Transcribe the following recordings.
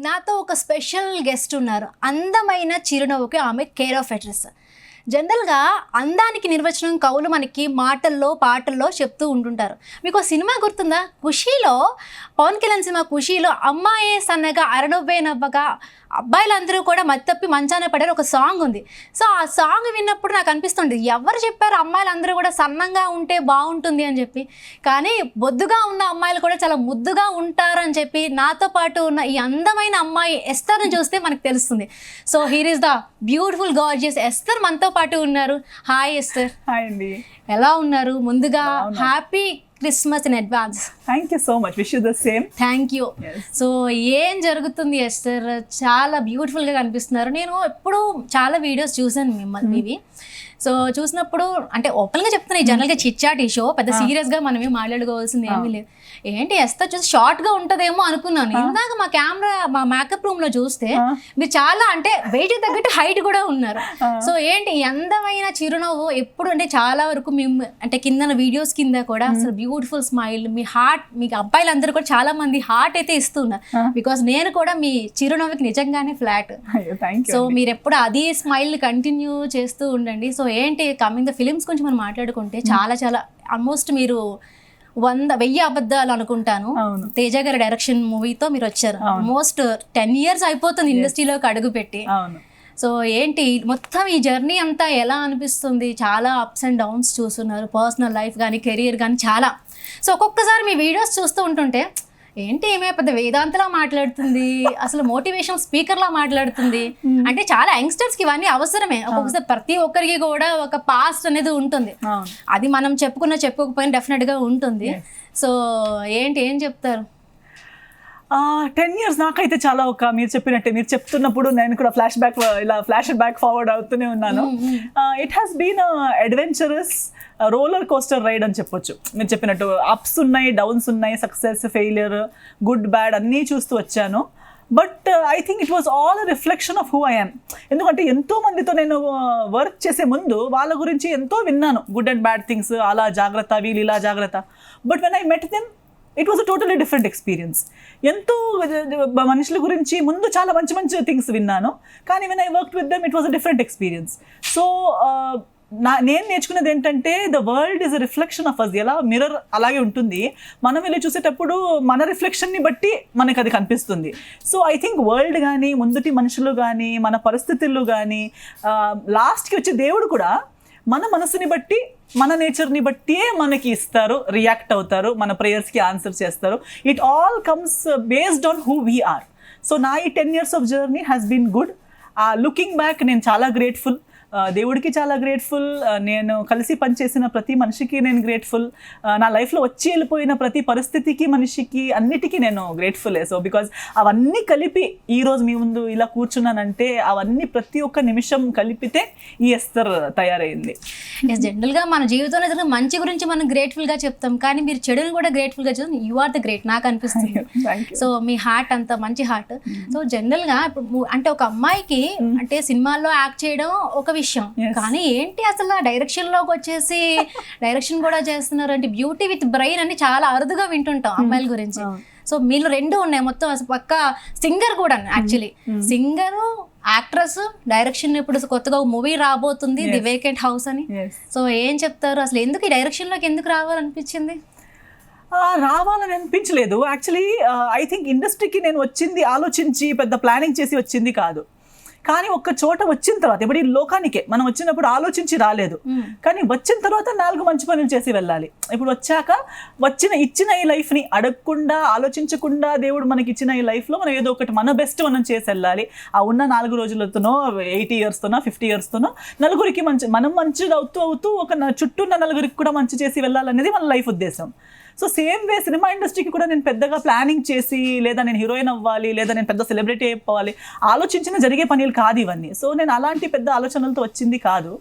నాతో ఒక special guest ఉన్నారు. అందమైన చిరునవ్వుకి ఆమె కేర్ ఆఫ్ అడ్రస్. జనరల్గా అందానికి నిర్వచనం కవులు మనకి మాటల్లో పాటల్లో చెప్తూ ఉంటుంటారు. మీకు సినిమా గుర్తుందా? ఖుషీలో, పవన్ కళ్యాణ్ సినిమా ఖుషీలో అమ్మాయే సన్నగా అరనవ్వే నవ్వగా అబ్బాయిలందరూ కూడా మత్తప్పి మంచాన పడారు ఒక సాంగ్ ఉంది. సో ఆ సాంగ్ విన్నప్పుడు నాకు అనిపిస్తుంది, ఎవరు చెప్పారు అమ్మాయిలందరూ కూడా సన్నంగా ఉంటే బాగుంటుంది అని చెప్పి. కానీ బొద్దుగా ఉన్న అమ్మాయిలు కూడా చాలా ముద్దుగా ఉంటారని చెప్పి నాతో పాటు ఉన్న ఈ అందమైన అమ్మాయి ఎస్తర్ని చూస్తే మనకు తెలుస్తుంది. So here is the beautiful gorgeous Esther మనతో పాటు ఉన్నారు. Hi Esther. హాయ్ అండి, ఎలా ఉన్నారు? ముందుగా happy Christmas in advance. Thank you so much, wish you the same. Thank you. So ఏం జరుగుతుంది ఎస్తర్? చాలా బ్యూటిఫుల్గా కనిపిస్తున్నారు. నేను ఎప్పుడు చాలా వీడియోస్ చూసాను మీవి. సో చూసినప్పుడు అంటే ఓపెన్గా చెప్తున్నా, జనరల్గా చిట్చాట్ ఈ షో పెద్ద సీరియస్గా మనమే మాట్లాడుకోవాల్సింది ఏమీ లేదు. ఏంటి ఎస్తర్ చూసి షార్ట్గా ఉంటుందేమో అనుకున్నాను. ఇందాక మా కెమెరా మా మేకప్ రూమ్లో చూస్తే మీరు చాలా అంటే వెయిట్ తగ్గట్టు హైట్ కూడా ఉన్నారు. సో ఏంటి అందమైన చిరునవ్వు ఎప్పుడు అంటే చాలా వరకు మేము అంటే కింద వీడియోస్ కింద కూడా అసలు బ్యూటిఫుల్ స్మైల్, మీ హార్ట్, మీకు అబ్బాయిలందరూ కూడా చాలా మంది హార్ట్ అయితే ఇస్తున్నారు. బికాస్ నేను కూడా మీ చిరునవ్వుకి నిజంగానే ఫ్లాట్. సో మీరు ఎప్పుడు అది స్మైల్ కంటిన్యూ చేస్తూ ఉండండి. సో ఏంటి కమింగ్ ద ఫిలిమ్స్ గురించి మనం మాట్లాడుకుంటే చాలా చాలా ఆల్మోస్ట్ మీరు 1000 అబద్ధాలు అనుకుంటాను తేజ గారి డైరెక్షన్ మూవీతో మీరు వచ్చారు. ఆల్మోస్ట్ 10 years అయిపోతుంది ఇండస్ట్రీలోకి అడుగు పెట్టి. సో ఏంటి మొత్తం ఈ జర్నీ అంతా ఎలా అనిపిస్తుంది? చాలా అప్స్ అండ్ డౌన్స్ చూస్తున్నారు, పర్సనల్ లైఫ్ కానీ కెరీర్ కానీ చాలా. సో ఒక్కొక్కసారి మీ వీడియోస్ చూస్తూ ఉంటుంటే ఏంటి ఏమే పెద్ద వేదాంతలా మాట్లాడుతుంది, అసలు మోటివేషనల్ స్పీకర్లా మాట్లాడుతుంది అంటే చాలా యంగ్స్టర్స్కి ఇవన్నీ అవసరమే. ఒక్కొక్కసారి ప్రతి ఒక్కరికి కూడా ఒక పాస్ట్ అనేది ఉంటుంది. అది మనం చెప్పుకోకపోయినా డెఫినెట్గా ఉంటుంది. సో ఏంటి ఏం చెప్తారు? 10 years నాకైతే చాలా మీరు చెప్పినట్టే, మీరు చెప్తున్నప్పుడు నేను కూడా ఫ్లాష్ బ్యాక్ ఫార్వర్డ్ అవుతూనే ఉన్నాను. It has been adventurous roller coaster ride అని చెప్పొచ్చు. మీరు చెప్పినట్టు అప్స్ ఉన్నాయి, డౌన్స్ ఉన్నాయి, సక్సెస్, ఫెయిలియర్, గుడ్ బ్యాడ్ అన్నీ చూస్తూ వచ్చాను. But I think it was all reflection of who I am. ఎందుకంటే ఎంతో మందితో నేను వర్క్ చేసే ముందు వాళ్ళ గురించి ఎంతో విన్నాను, గుడ్ అండ్ బ్యాడ్ థింగ్స్, అలా జాగ్రత్త, వీళ్ళు ఇలా జాగ్రత్త. But when I met them it was a totally different experience. ఎంతో మనుషుల గురించి ముందు చాలా మంచి మంచి థింగ్స్ విన్నాను, కానీ when I work with them it was a different experience. So నేను నేర్చుకున్నది ఏంటంటే the world is a reflection of us. ఎలా మిర్రర్ అలాగే ఉంటుంది, మనం వెళ్ళి చూసేటప్పుడు మన రిఫ్లెక్షన్ని బట్టి మనకు అది కనిపిస్తుంది. సో ఐ థింక్ వరల్డ్ కానీ, ముందుటి మనుషులు కానీ, మన పరిస్థితుల్లో కానీ, లాస్ట్కి వచ్చే దేవుడు కూడా మన మనసుని బట్టి, మన నేచర్ని బట్టే మనకి ఇస్తారు, రియాక్ట్ అవుతారు, మన ప్రేయర్స్కి ఆన్సర్ చేస్తారు. It all comes based on who we are. So నా ఈ 10 years of journey has been good. Looking back నేను చాలా గ్రేట్ఫుల్, దేవుడికి చాలా గ్రేట్ఫుల్, నేను కలిసి పనిచేసిన ప్రతి మనిషికి నేను గ్రేట్ఫుల్, నా లైఫ్లో వచ్చి వెళ్ళిపోయిన ప్రతి పరిస్థితికి, మనిషికి, అన్నిటికీ నేను గ్రేట్ఫుల్లే. సో బికాజ్ అవన్నీ కలిపి ఈరోజు మీ ముందు ఇలా కూర్చున్నానంటే అవన్నీ ప్రతి ఒక్క నిమిషం కలిపితే ఈ ఎస్తర్ తయారైంది. జనరల్గా మన జీవితంలో మంచి గురించి మనం గ్రేట్ఫుల్గా చెప్తాం, కానీ మీరు చెడుని కూడా గ్రేట్ఫుల్గా చెప్తాం. యు ఆర్ ద గ్రేట్ నాకు అనిపిస్తుంది. సో మీ హార్ట్ అంత మంచి హార్ట్. సో జనరల్గా ఇప్పుడు అంటే ఒక అమ్మాయికి అంటే సినిమాల్లో యాక్ట్ చేయడం ఒక విషయం, కానీ ఏంటి అసలు డైరెక్షన్ లోకి వచ్చేసి డైరెక్షన్ కూడా చేస్తున్నారు అంటే బ్యూటీ విత్ బ్రెయిన్ అని చాలా అరుదుగా వింటుంటాం అమ్మాయిల గురించి. సో మీరు 2 ఉన్నాయి మొత్తం. పక్క సింగర్ కూడా, యాక్చువల్లీ సింగరు, యాక్ట్రెస్, డైరెక్షన్. ఇప్పుడు కొత్తగా మూవీ రాబోతుంది ది వేకెంట్ హౌస్ అని. సో ఏం చెప్తారు అసలు, ఎందుకు ఈ డైరెక్షన్ లోకి ఎందుకు రావాలనిపించింది? రావాలని అనిపించలేదు యాక్చువల్లీ. ఐ థింక్ ఇండస్ట్రీకి నేను వచ్చింది ఆలోచించి పెద్ద ప్లానింగ్ చేసి వచ్చింది కాదు, కానీ ఒక్క చోట వచ్చిన తర్వాత, ఇప్పుడు ఈ లోకానికే మనం వచ్చినప్పుడు ఆలోచించి రాలేదు, కానీ వచ్చిన తర్వాత 4 మంచి పనులు చేసి వెళ్ళాలి. ఇప్పుడు వచ్చాక ఇచ్చిన ఈ లైఫ్ని అడగకుండా, ఆలోచించకుండా దేవుడు మనకి ఇచ్చిన ఈ లైఫ్లో మనం ఏదో ఒకటి మన బెస్ట్ మనం చేసి వెళ్ళాలి. ఆ ఉన్న 4 రోజులతోనో 80 yearsతోనో 50 yearsతోనో నలుగురికి మనం మంచిగా అవుతూ ఒక చుట్టూ ఉన్న నలుగురికి కూడా మంచి చేసి వెళ్ళాలనేది మన లైఫ్ ఉద్దేశం. సో సేమ్ వే సినిమా ఇండస్ట్రీకి కూడా నేను పెద్దగా ప్లానింగ్ చేసి, లేదా నేను హీరోయిన్ అవ్వాలి, లేదా నేను పెద్ద సెలబ్రిటీ అయిపోవాలి ఆలోచించిన జరిగే పనులు కాదు ఇవన్నీ. సో నేను అలాంటి పెద్ద ఆలోచనలతో వచ్చింది కాదు.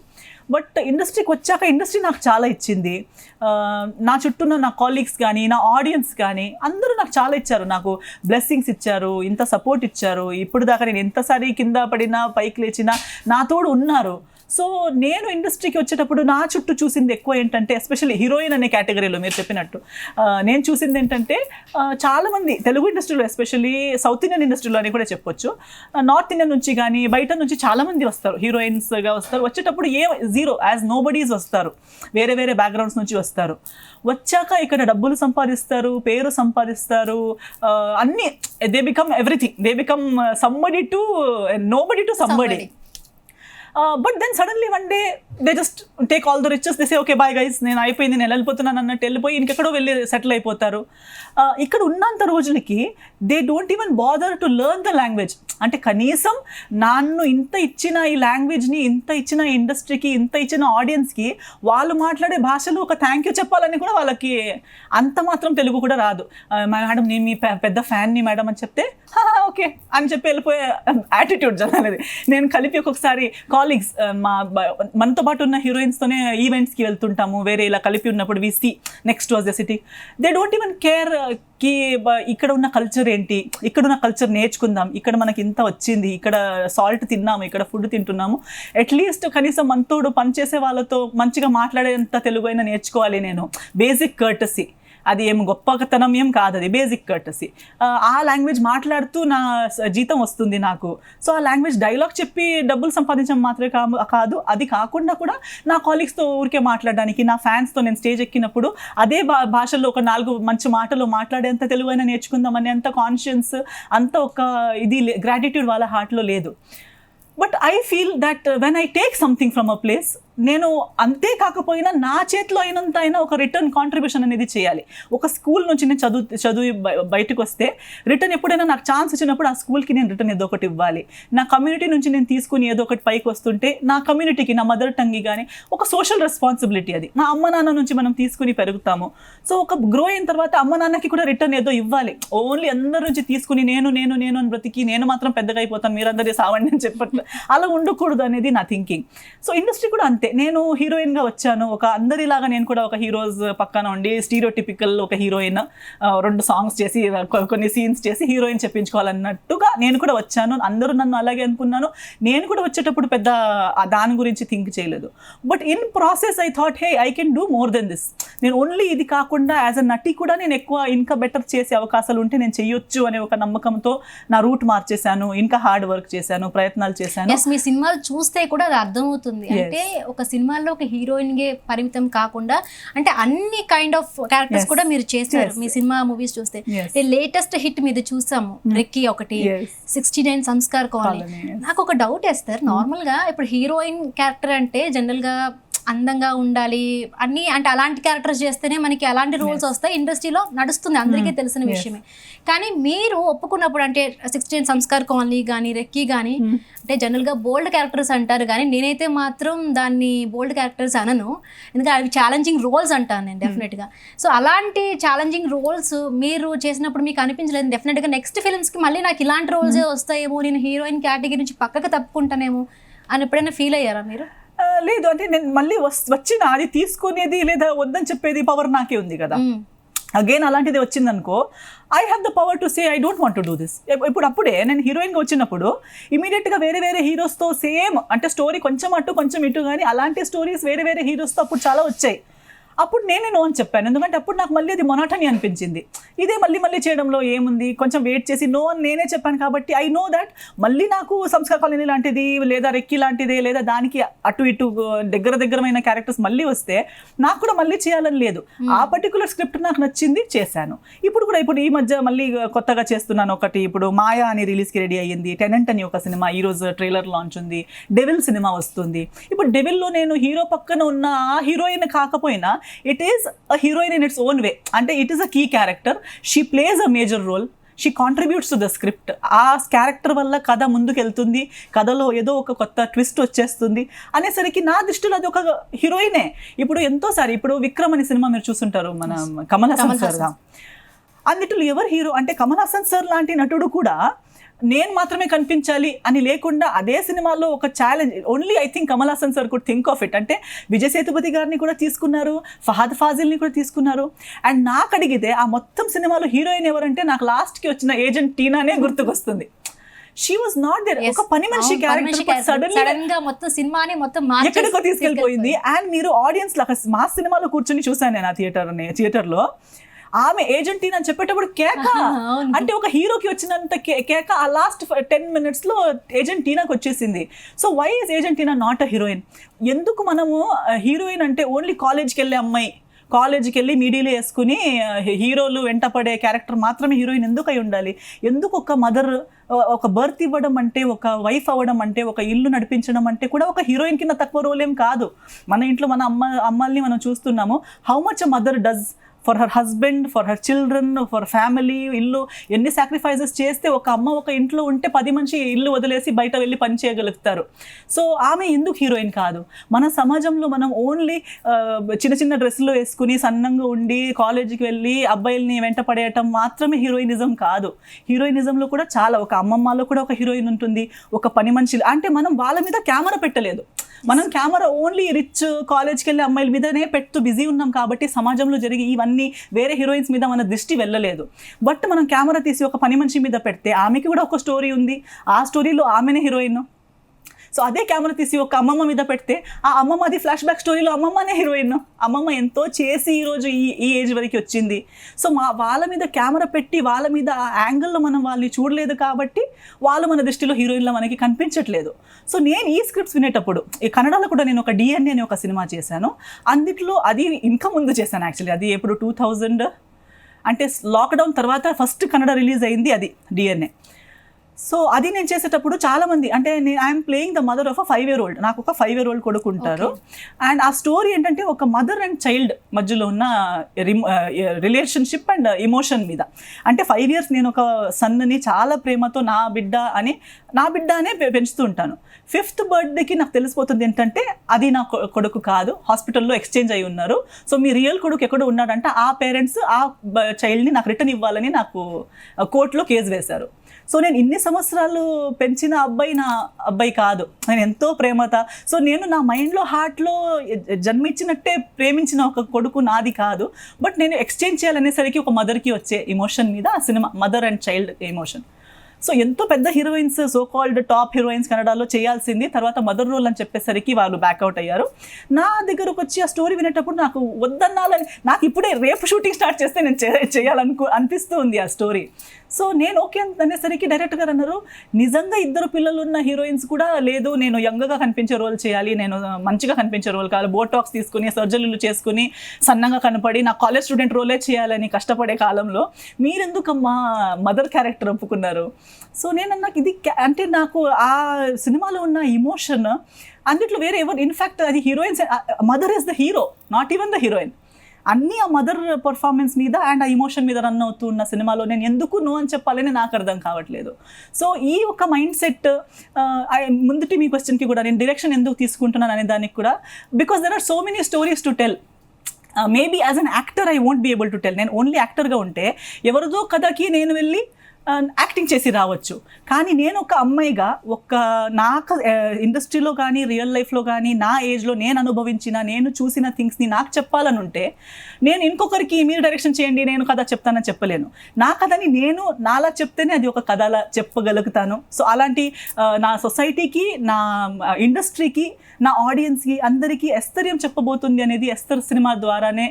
బట్ ఇండస్ట్రీకి వచ్చాక ఇండస్ట్రీ నాకు చాలా ఇచ్చింది. నా చుట్టూ నా కాలీగ్స్ కానీ, నా ఆడియన్స్ కానీ అందరూ నాకు చాలా ఇచ్చారు, నాకు బ్లెస్సింగ్స్ ఇచ్చారు, ఇంత సపోర్ట్ ఇచ్చారు. ఇప్పుడు దాకా నేను ఎంతసారి కింద పడినా పైకి లేచినా నా తోడు ఉన్నారు. సో నేను ఇండస్ట్రీకి వచ్చేటప్పుడు నా చుట్టూ చూసింది ఎక్కువ ఏంటంటే, ఎస్పెషల్లీ హీరోయిన్ అనే కేటగిరీలో మీరు చెప్పినట్టు నేను చూసింది ఏంటంటే, చాలామంది తెలుగు ఇండస్ట్రీలో, ఎస్పెషల్లీ సౌత్ ఇండియన్ ఇండస్ట్రీలో అని కూడా చెప్పొచ్చు, నార్త్ ఇండియన్ నుంచి కానీ బయట నుంచి చాలామంది వస్తారు, హీరోయిన్స్గా వస్తారు. వచ్చేటప్పుడు జీరో యాజ్ నో బడీస్ వస్తారు, వేరే వేరే బ్యాక్గ్రౌండ్స్ నుంచి వస్తారు. వచ్చాక ఇక్కడ డబ్బులు సంపాదిస్తారు, పేరు సంపాదిస్తారు, అన్నీ they become everything, they become somebody to nobody to somebody. But then suddenly one day they just take all the riches, they say okay bye guys, నేను అయిపోయింది, నేను వెళ్ళిపోతున్నాను అన్నట్టు వెళ్ళిపోయి ఇంకెక్కడో వెళ్ళి సెటిల్ అయిపోతారు. ఇక్కడ ఉన్నంత రోజులకి they don't even bother to learn the language. అంటే కనీసం నన్ను ఇంత ఇచ్చిన ఈ లాంగ్వేజ్ని, ఇంత ఇచ్చిన ఇండస్ట్రీకి, ఇంత ఇచ్చిన ఆడియన్స్కి వాళ్ళు మాట్లాడే భాషలో ఒక థ్యాంక్ యూ చెప్పాలని కూడా వాళ్ళకి అంత మాత్రం తెలుగు కూడా రాదు. మేడం నేను మీ పెద్ద ఫ్యాన్ని మేడం అని చెప్తే ఓకే అని చెప్పి వెళ్ళిపోయే యాటిట్యూడ్ జనాలది. నేను కలిపి ఒక్కొక్కసారి కాలీగ్స్ మనతో పాటు ఉన్న హీరోయిన్స్తోనే ఈవెంట్స్కి వెళ్తుంటాము, వేరే ఇలా కలిపి ఉన్నప్పుడు we see next was the city, they don't even care కి ఇక్కడ ఉన్న కల్చర్ ఏంటి, ఇక్కడ ఉన్న కల్చర్ నేర్చుకుందాం, ఇక్కడ మనకి ఇంత వచ్చింది, ఇక్కడ సాల్ట్ తిన్నాము, ఇక్కడ ఫుడ్ తింటున్నాము, అట్లీస్ట్ కనీసం మనతోడు పనిచేసే వాళ్ళతో మంచిగా మాట్లాడేంత తెలుగు అయినా నేర్చుకోవాలి నేను. బేసిక్ కర్టసీ, అది ఏం గొప్పతనం ఏం కాదు, అది బేసిక్ కర్టసీ. ఆ లాంగ్వేజ్ మాట్లాడుతూ నా జీతం వస్తుంది నాకు. సో ఆ లాంగ్వేజ్ డైలాగ్ చెప్పి డబ్బులు సంపాదించడం మాత్రమే కాదు, అది కాకుండా కూడా నా కాలీగ్స్తో ఊరికే మాట్లాడడానికి, నా ఫ్యాన్స్తో నేను స్టేజ్ ఎక్కినప్పుడు అదే భాషలో ఒక 4 మంచి మాటలు మాట్లాడేంత తెలుగు అయినా నేర్చుకుందాం అనే అంత కాన్షియన్స్, అంత ఒక ఇది గ్రాటిట్యూడ్ వాళ్ళ హార్ట్లో లేదు. But I feel that when I take something from a place, నేను అంతే కాకపోయినా నా చేతిలో అయినంత అయినా ఒక రిటర్న్ కాంట్రిబ్యూషన్ అనేది చేయాలి. ఒక స్కూల్ నుంచి నేను చదువు బయటకు వస్తే రిటర్న్ ఎప్పుడైనా నాకు ఛాన్స్ ఇచ్చినప్పుడు ఆ స్కూల్కి నేను రిటర్న్ ఏదో ఒకటి ఇవ్వాలి. నా కమ్యూనిటీ నుంచి నేను తీసుకుని ఏదో ఒకటి పైకి వస్తుంటే నా కమ్యూనిటీకి, నా మదర్ టంగ్కి కానీ ఒక సోషల్ రెస్పాన్సిబిలిటీ, అది మా అమ్మ నాన్న నుంచి మనం తీసుకుని పెరుగుతాము. సో ఒక గ్రో అయిన తర్వాత అమ్మ నాన్నకి కూడా రిటర్న్ ఏదో ఇవ్వాలి. ఓన్లీ అందరి నుంచి తీసుకుని నేను నేను నేను అని బ్రతికి నేను మాత్రం పెద్దగా అయిపోతాను, మీరందరూ సావండి అని చెప్పట్లేదు, అలా ఉండకూడదు అనేది నా థింకింగ్. సో ఇండస్ట్రీ కూడా అంతే. నేను హీరోయిన్గా వచ్చాను, ఒక అందరిలాగా నేను కూడా ఒక హీరోస్ పక్కన ఉండి స్టీరియోటిపికల్ ఒక హీరోయిన్, 2 సాంగ్స్ చేసి కొన్ని సీన్స్ చేసి హీరోయిన్ చెప్పించుకోవాలన్నట్టుగా నేను కూడా వచ్చాను. అందరూ నన్ను అలాగే అనుకున్నాను. నేను కూడా వచ్చేటప్పుడు పెద్ద దాని గురించి థింక్ చేయలేదు. But in process I thought hey I can do more than this. నేను ఓన్లీ ఇది కాకుండా యాజ్ అ నటి కూడా నేను ఎక్కువ ఇంకా బెటర్ చేసే అవకాశాలు ఉంటే నేను చెయ్యొచ్చు అనే ఒక నమ్మకంతో నా రూట్ మార్చేశాను, ఇంకా హార్డ్ వర్క్ చేశాను, ప్రయత్నాలు చేశాను. మీ సినిమాలు చూస్తే కూడా అది అర్థమవుతుంది. అంటే ఒక సినిమాలో ఒక హీరోయిన్ గే పరిమితం కాకుండా అంటే అన్ని కైండ్ ఆఫ్ క్యారెక్టర్స్ కూడా మీరు చేశారు మీ సినిమా మూవీస్ చూస్తే. లేటెస్ట్ హిట్ మీద చూసాము రెక్కీ ఒకటి, 69 సంస్కార్ కాలనీ. నాకు ఒక డౌట్ వేస్తారు, నార్మల్ గా ఇప్పుడు హీరోయిన్ క్యారెక్టర్ అంటే జనరల్ గా అందంగా ఉండాలి అన్ని, అంటే అలాంటి క్యారెక్టర్స్ చేస్తేనే మనకి అలాంటి రోల్స్ వస్తాయి, ఇండస్ట్రీలో నడుస్తుంది, అందరికీ తెలిసిన విషయమే. కానీ మీరు ఒప్పుకున్నప్పుడు అంటే 69 సంస్కార్ కాలనీ కానీ రెక్కీ కానీ అంటే జనరల్గా బోల్డ్ క్యారెక్టర్స్ అంటారు, కానీ నేనైతే మాత్రం దాన్ని బోల్డ్ క్యారెక్టర్స్ అనను, ఎందుకంటే అవి ఛాలెంజింగ్ రోల్స్ అంటాను నేను డెఫినెట్గా. సో అలాంటి ఛాలెంజింగ్ రోల్స్ మీరు చేసినప్పుడు మీకు అనిపించలేదు డెఫినెట్గా నెక్స్ట్ ఫిల్మ్స్కి మళ్ళీ నాకు ఇలాంటి రోల్సే వస్తాయేమో, నేను హీరోయిన్ కేటగిరీ నుంచి పక్కకు తప్పుకుంటానేమో అని ఎప్పుడైనా ఫీల్ అయ్యారా మీరు? లేదు, అంటే నేను మళ్ళీ వచ్చిన అది తీసుకునేది లేదా వద్దని చెప్పేది పవర్ నాకే ఉంది కదా. అగైన్ అలాంటిది వచ్చిందనుకో, I have the power to say I don't want to do this. అప్పుడే నేను హీరోయిన్గా వచ్చినప్పుడు ఇమీడియట్గా వేరే వేరే హీరోస్తో సేమ్, అంటే స్టోరీ కొంచెం అటు కొంచెం ఇటు, కానీ అలాంటి స్టోరీస్ వేరే వేరే హీరోస్తో అప్పుడు చాలా వచ్చాయి. అప్పుడు నేనే నో అని చెప్పాను, ఎందుకంటే అప్పుడు నాకు మళ్ళీ అది మొనాటనీ అనిపించింది. ఇదే మళ్ళీ మళ్ళీ ఏముంది, కొంచెం వెయిట్ చేసి నో అని నేనే చెప్పాను. కాబట్టి ఐ నో దట్ మళ్ళీ నాకు సంస్కార్ కాలనీ లాంటిది లేదా రెక్కీ లాంటిదే లేదా దానికి అటు ఇటు దగ్గరమైన క్యారెక్టర్స్ మళ్ళీ వస్తే నాకు కూడా మళ్ళీ చేయాలని లేదు. ఆ పర్టికులర్ స్క్రిప్ట్ నాకు నచ్చింది, చేశాను. ఇప్పుడు ఈ మధ్య మళ్ళీ కొత్తగా చేస్తున్నాను ఒకటి. ఇప్పుడు మాయా అని రిలీజ్కి రెడీ అయ్యింది, టెనెంట్ అని ఒక సినిమా ఈరోజు ట్రైలర్ లాంచ్ ఉంది, డెవిల్ సినిమా వస్తుంది. ఇప్పుడు డెవిల్లో నేను హీరో పక్కన ఉన్న ఆ హీరోయిన్ కాకపోయినా it is a heroine in its own way. అంటే it is a key character, she plays a major role, she contributes to the script. ఆ క్యారెక్టర్ వల్ల కథ ముందుకు వెళ్తుంది, కథలో ఏదో ఒక కొత్త ట్విస్ట్ వచ్చేస్తుంది అనేసరికి నా దృష్టిలో అది ఒక హీరోయినే. ఇప్పుడు విక్రమ్ అనే సినిమా మీరు చూస్తుంటారు, మన కమల్ హాసన్ సార్. అన్నిటిలో ఎవరు హీరో అంటే కమల్ హాసన్ సార్ లాంటి నటుడు కూడా నేను మాత్రమే కనిపించాలి అని లేకుండా అదే సినిమాలో ఒక challenge. Only I think Kamal Haasan sir could think of it. అంటే విజయ్ సేతుపతి గారిని కూడా తీసుకున్నారు, ఫహద్ ఫాజిల్ని కూడా తీసుకున్నారు. అండ్ నాకు అడిగితే ఆ మొత్తం సినిమాలో హీరోయిన్ ఎవరంటే నాకు లాస్ట్కి వచ్చిన ఏజెంట్ టీనానే గుర్తుకొస్తుంది. She was not there. ఒక పని మనిషి క్యారెక్టర్ సడన్ గా మొత్తం సినిమాని మొత్తం ఎక్కడికో తీసుకెళ్ళిపోయింది. అండ్ మీరు ఆడియన్స్ లాగా మా సినిమాలో కూర్చొని చూసాను నేను ఆ థియేటర్లో. ఆమె ఏజెంటీనా అని చెప్పేటప్పుడు కేక అంటే ఒక హీరోకి వచ్చినంత కేక ఆ లాస్ట్ 10 minutes లో ఏజెంటీనాకి వచ్చేసింది. So why is Argentina not a heroine? ఎందుకు మనము హీరోయిన్ అంటే ఓన్లీ కాలేజ్కి వెళ్ళే అమ్మాయి, కాలేజ్కి వెళ్ళి మీడియాలో వేసుకుని హీరోలు వెంట పడే క్యారెక్టర్ మాత్రమే హీరోయిన్ ఎందుకు అయి ఉండాలి? ఎందుకు ఒక మదర్ ఒక బర్త్ ఇవ్వడం అంటే, ఒక వైఫ్ అవ్వడం అంటే, ఒక ఇల్లు నడిపించడం అంటే కూడా ఒక హీరోయిన్ కింద తక్కువ రోల్ ఏం కాదు. మన ఇంట్లో మన అమ్మల్ని మనం చూస్తున్నాము. How much a mother does for her husband, for her children, for family, ఇల్లు ఎన్ని సాక్రిఫైజెస్ చేస్తే ఒక అమ్మ ఒక ఇంట్లో ఉంటే 10 మంది ఇల్లు వదిలేసి బయట వెళ్ళి పని చేయగలుగుతారు. సో ఆమె ఎందుకు హీరోయిన్ కాదు? మన సమాజంలో మనం ఓన్లీ చిన్న చిన్న డ్రెస్సులు వేసుకుని సన్నంగా ఉండి కాలేజీకి వెళ్ళి అబ్బాయిల్ని వెంట పడేయటం మాత్రమే హీరోయినిజం కాదు. హీరోయినిజంలో కూడా చాలా, ఒక అమ్మమ్మలో కూడా ఒక హీరోయిన్ ఉంటుంది, ఒక పని మనిషి. అంటే మనం వాళ్ళ మీద కెమెరా పెట్టలేదు, మనం కెమెరా ఓన్లీ రిచ్ కాలేజ్కి వెళ్ళే అమ్మాయిల మీదనే పెడుతూ బిజీ ఉన్నాం కాబట్టి సమాజంలో జరిగి ఇవన్నీ వేరే హీరోయిన్స్ మీద మన దృష్టి వెళ్ళలేదు. బట్ మనం కెమెరా తీసి ఒక పని మనిషి మీద పెడితే ఆమెకి కూడా ఒక స్టోరీ ఉంది, ఆ స్టోరీలో ఆమెనే హీరోయిన్. సో అదే కెమెరా తీసి ఒక అమ్మమ్మ మీద పెడితే ఆ అమ్మమ్మ అది ఫ్లాష్ బ్యాక్ స్టోరీలో అమ్మమ్మనే హీరోయిన్. అమ్మమ్మ ఎంతో చేసి ఈరోజు ఈ ఏజ్ వరకు వచ్చింది. సో వాళ్ళ మీద కెమెరా పెట్టి వాళ్ళ మీద ఆ యాంగిల్లో మనం వాళ్ళని చూడలేదు కాబట్టి వాళ్ళు మన దృష్టిలో హీరోయిన్లో మనకి కనిపించట్లేదు. సో నేను ఈ స్క్రిప్ట్స్ వినేటప్పుడు ఈ కన్నడలో కూడా నేను ఒక DNA అనే ఒక సినిమా చేశాను. అందుట్లో అది ఇంకా ముందు చేశాను యాక్చువల్లీ. అది ఎప్పుడు 2000 అంటే లాక్డౌన్ తర్వాత ఫస్ట్ కన్నడ రిలీజ్ అయింది అది DNA. సో అది నేను చేసేటప్పుడు చాలామంది అంటే I'm playing the mother of a 5-year-old. నాకు ఒక 5-year-old కొడుకు ఉంటారు. అండ్ ఆ స్టోరీ ఏంటంటే ఒక మదర్ అండ్ చైల్డ్ మధ్యలో ఉన్న రిలేషన్షిప్ అండ్ ఎమోషన్ మీద. అంటే 5 years నేను ఒక సన్ని చాలా ప్రేమతో నా బిడ్డ అనే పెంచుతూ ఉంటాను. 5th birthday నాకు తెలిసిపోతుంది ఏంటంటే అది నా కొడుకు కాదు, హాస్పిటల్లో ఎక్స్చేంజ్ అయి ఉన్నారు. సో మీ రియల్ కొడుకు ఎక్కడో ఉన్నాడంటే ఆ పేరెంట్స్ ఆ చైల్డ్ని నాకు రిటర్న్ ఇవ్వాలని నాకు కోర్టులో కేసు వేశారు. సో నేను ఇన్ని సంవత్సరాలు పెంచిన అబ్బాయి నా అబ్బాయి కాదు, నేను ఎంతో ప్రేమత. సో నేను నా మైండ్లో హార్ట్లో జన్మించినట్టే ప్రేమించిన ఒక కొడుకు నాది కాదు. బట్ నేను ఎక్స్చేంజ్ చేయాలనేసరికి ఒక మదర్కి వచ్చే ఎమోషన్ మీద ఆ cinema mother and child emotion. So ఎంతో పెద్ద heroines, so called top heroines కన్నడలో చేయాల్సింది, తర్వాత మదర్ రోల్ అని చెప్పేసరికి వాళ్ళు బ్యాక్అవుట్ అయ్యారు. నా దగ్గరకు వచ్చి ఆ స్టోరీ వినేటప్పుడు నాకు వద్దన్నాలని, నాకు ఇప్పుడే రేపు షూటింగ్ స్టార్ట్ చేస్తే నేను అనిపిస్తూ ఉంది ఆ స్టోరీ. సో నేను ఓకే అనేసరికి డైరెక్టర్ గారు అన్నారు, నిజంగా 2 పిల్లలు ఉన్న హీరోయిన్స్ కూడా లేదు, నేను యంగ్గా కనిపించే రోల్ చేయాలి, నేను మంచిగా కనిపించే రోల్ కావాలి, బోటాక్స్ తీసుకుని సర్జరీలు చేసుకుని సన్నంగా కనపడి నా కాలేజ్ స్టూడెంట్ రోలే చేయాలని కష్టపడే కాలంలో మీరెందుకమ్మా మదర్ క్యారెక్టర్ ఒప్పుకున్నారు? సో నేను నాకు ఇది అంటే నాకు ఆ సినిమాలో ఉన్న ఇమోషన్ అందుట్లో వేరే ఎవరు, ఇన్ఫ్యాక్ట్ అది heroines, mother is the hero, not even the heroine. అన్నీ ఆ మదర్ పర్ఫార్మెన్స్ మీద అండ్ ఆ ఇమోషన్ మీద రన్ అవుతున్న సినిమాలో నేను ఎందుకు నో అని చెప్పాలని నాకు అర్థం కావట్లేదు. సో ఈ ఒక మైండ్ సెట్ ముందుటి మీ క్వశ్చన్కి కూడా నేను డైరెక్షన్ ఎందుకు తీసుకుంటున్నాను అనే దానికి కూడా, because there are so many stories to tell. Maybe as an actor I won't be able to tell. నేను ఓన్లీ యాక్టర్గా ఉంటే ఎవరిదో కథకి నేను వెళ్ళి యాక్టింగ్ చేసి రావచ్చు. కానీ నేను ఒక అమ్మాయిగా నాకు ఇండస్ట్రీలో కానీ రియల్ లైఫ్లో కానీ నా ఏజ్లో నేను అనుభవించిన నేను చూసిన థింగ్స్ని నాకు చెప్పాలని ఉంటే నేను ఇంకొకరికి మీరు డైరెక్షన్ చేయండి నేను కథ చెప్తానని చెప్పలేను. నా కథని నేను నాలా చెప్తేనే అది ఒక కథలా చెప్పగలుగుతాను. సో అలాంటి నా సొసైటీకి, నా ఇండస్ట్రీకి, నా ఆడియన్స్కి అందరికీ ఎస్తర్ ఏం చెప్పబోతుంది అనేది ఎస్తర్ సినిమా ద్వారానే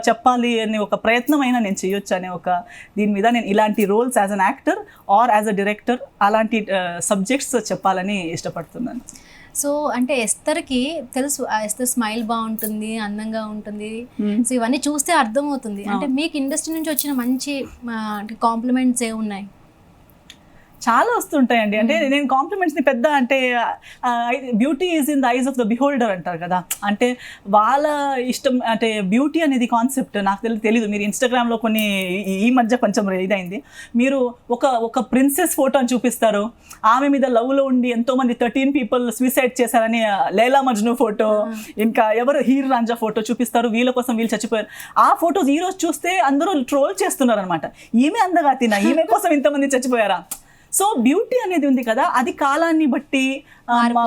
చెప్పాలి అనే ఒక ప్రయత్నమైనా నేను చేయొచ్చు అనే ఒక దీని మీద నేను ఇలాంటి roles as an actor or as a director అలాంటి సబ్జెక్ట్స్ చెప్పాలని ఇష్టపడుతున్నాను. సో అంటే ఎస్తర్కి తెలుసు ఎస్తర్ స్మైల్ బాగుంటుంది, అందంగా ఉంటుంది. సో ఇవన్నీ చూస్తే అర్థమవుతుంది. అంటే మీకు ఇండస్ట్రీ నుంచి వచ్చిన మంచి కాంప్లిమెంట్స్ ఏ ఉన్నాయి? చాలా వస్తుంటాయండి. అంటే నేను కాంప్లిమెంట్స్ని పెద్ద అంటే beauty is in the eyes of the beholder అంటారు కదా. అంటే వాళ్ళ ఇష్టం, అంటే బ్యూటీ అనేది కాన్సెప్ట్ నాకు తెలీదు. మీరు ఇన్స్టాగ్రామ్లో కొన్ని ఈ మధ్య కొంచెం ఇదైంది, మీరు ఒక ప్రిన్సెస్ ఫోటో అని చూపిస్తారు, ఆమె మీద లవ్లో ఉండి ఎంతోమంది 13 people సూసైడ్ చేశారని లైలా మజ్ను ఫోటో, ఇంకా ఎవరు హీర్ రాంజా ఫోటో చూపిస్తారు, వీళ్ళ కోసం వీళ్ళు చచ్చిపోయారు. ఆ ఫోటోస్ ఈరోజు చూస్తే అందరూ ట్రోల్ చేస్తున్నారు అనమాట, ఈమె అందగా తినా, ఈమె కోసం ఇంతమంది చచ్చిపోయారా. సో బ్యూటీ అనేది ఉంది కదా, అది కాలాన్ని బట్టి,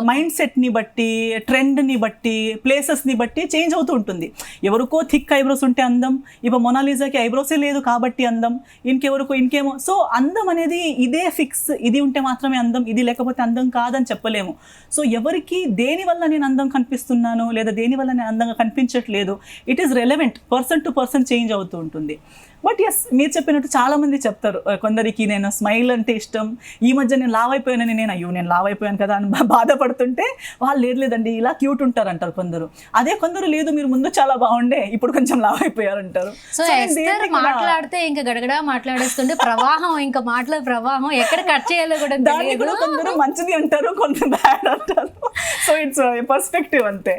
మైండ్ సెట్ని బట్టి, ట్రెండ్ని బట్టి, ప్లేసెస్ని బట్టి చేంజ్ అవుతూ ఉంటుంది. ఎవరికో థిక్ ఐబ్రోస్ ఉంటే అందం, ఇప్పుడు మొనాలిజాకి ఐబ్రోసే లేదు కాబట్టి అందం, ఇంకెవరికో ఇంకేమో. సో అందం అనేది ఇదే ఫిక్స్, ఇది ఉంటే మాత్రమే అందం, ఇది లేకపోతే అందం కాదని చెప్పలేము. సో ఎవరికి దేనివల్ల నేను అందం కనిపిస్తున్నాను లేదా దేనివల్ల నేను అందంగా కనిపించట్లేదు, it is relevant, person to person change అవుతూ ఉంటుంది. బట్ ఎస్, మీరు చెప్పినట్టు చాలామంది చెప్తారు, కొందరికి నేను స్మైల్ అంటే ఇష్టం, ఈ మధ్య నేను లావ్ అయిపోయానని నేను లావ్ అయిపోయాను కదా అని బాధపడుతుంటే, వాళ్ళు లేదండి ఇలా క్యూట్ ఉంటారు అంటారు కొందరు. అదే కొందరు లేదు, మీరు ముందు చాలా బాగుండే ఇప్పుడు కొంచెం లావ్ అయిపోయారంటారు. సో ఎస్తర్ మాట్లాడితే ఇంకా గడగడా మాట్లాడేస్తుంటే ప్రవాహం, ఇంకా మాటల ప్రవాహం ఎక్కడ కట్ చేయాలో కూడా తెలియదు. కొందరు మంచిది అంటారు, కొందరు బ్యాడ్ అంటారు. సో ఇట్స్ పర్స్పెక్టివ్ అంతే.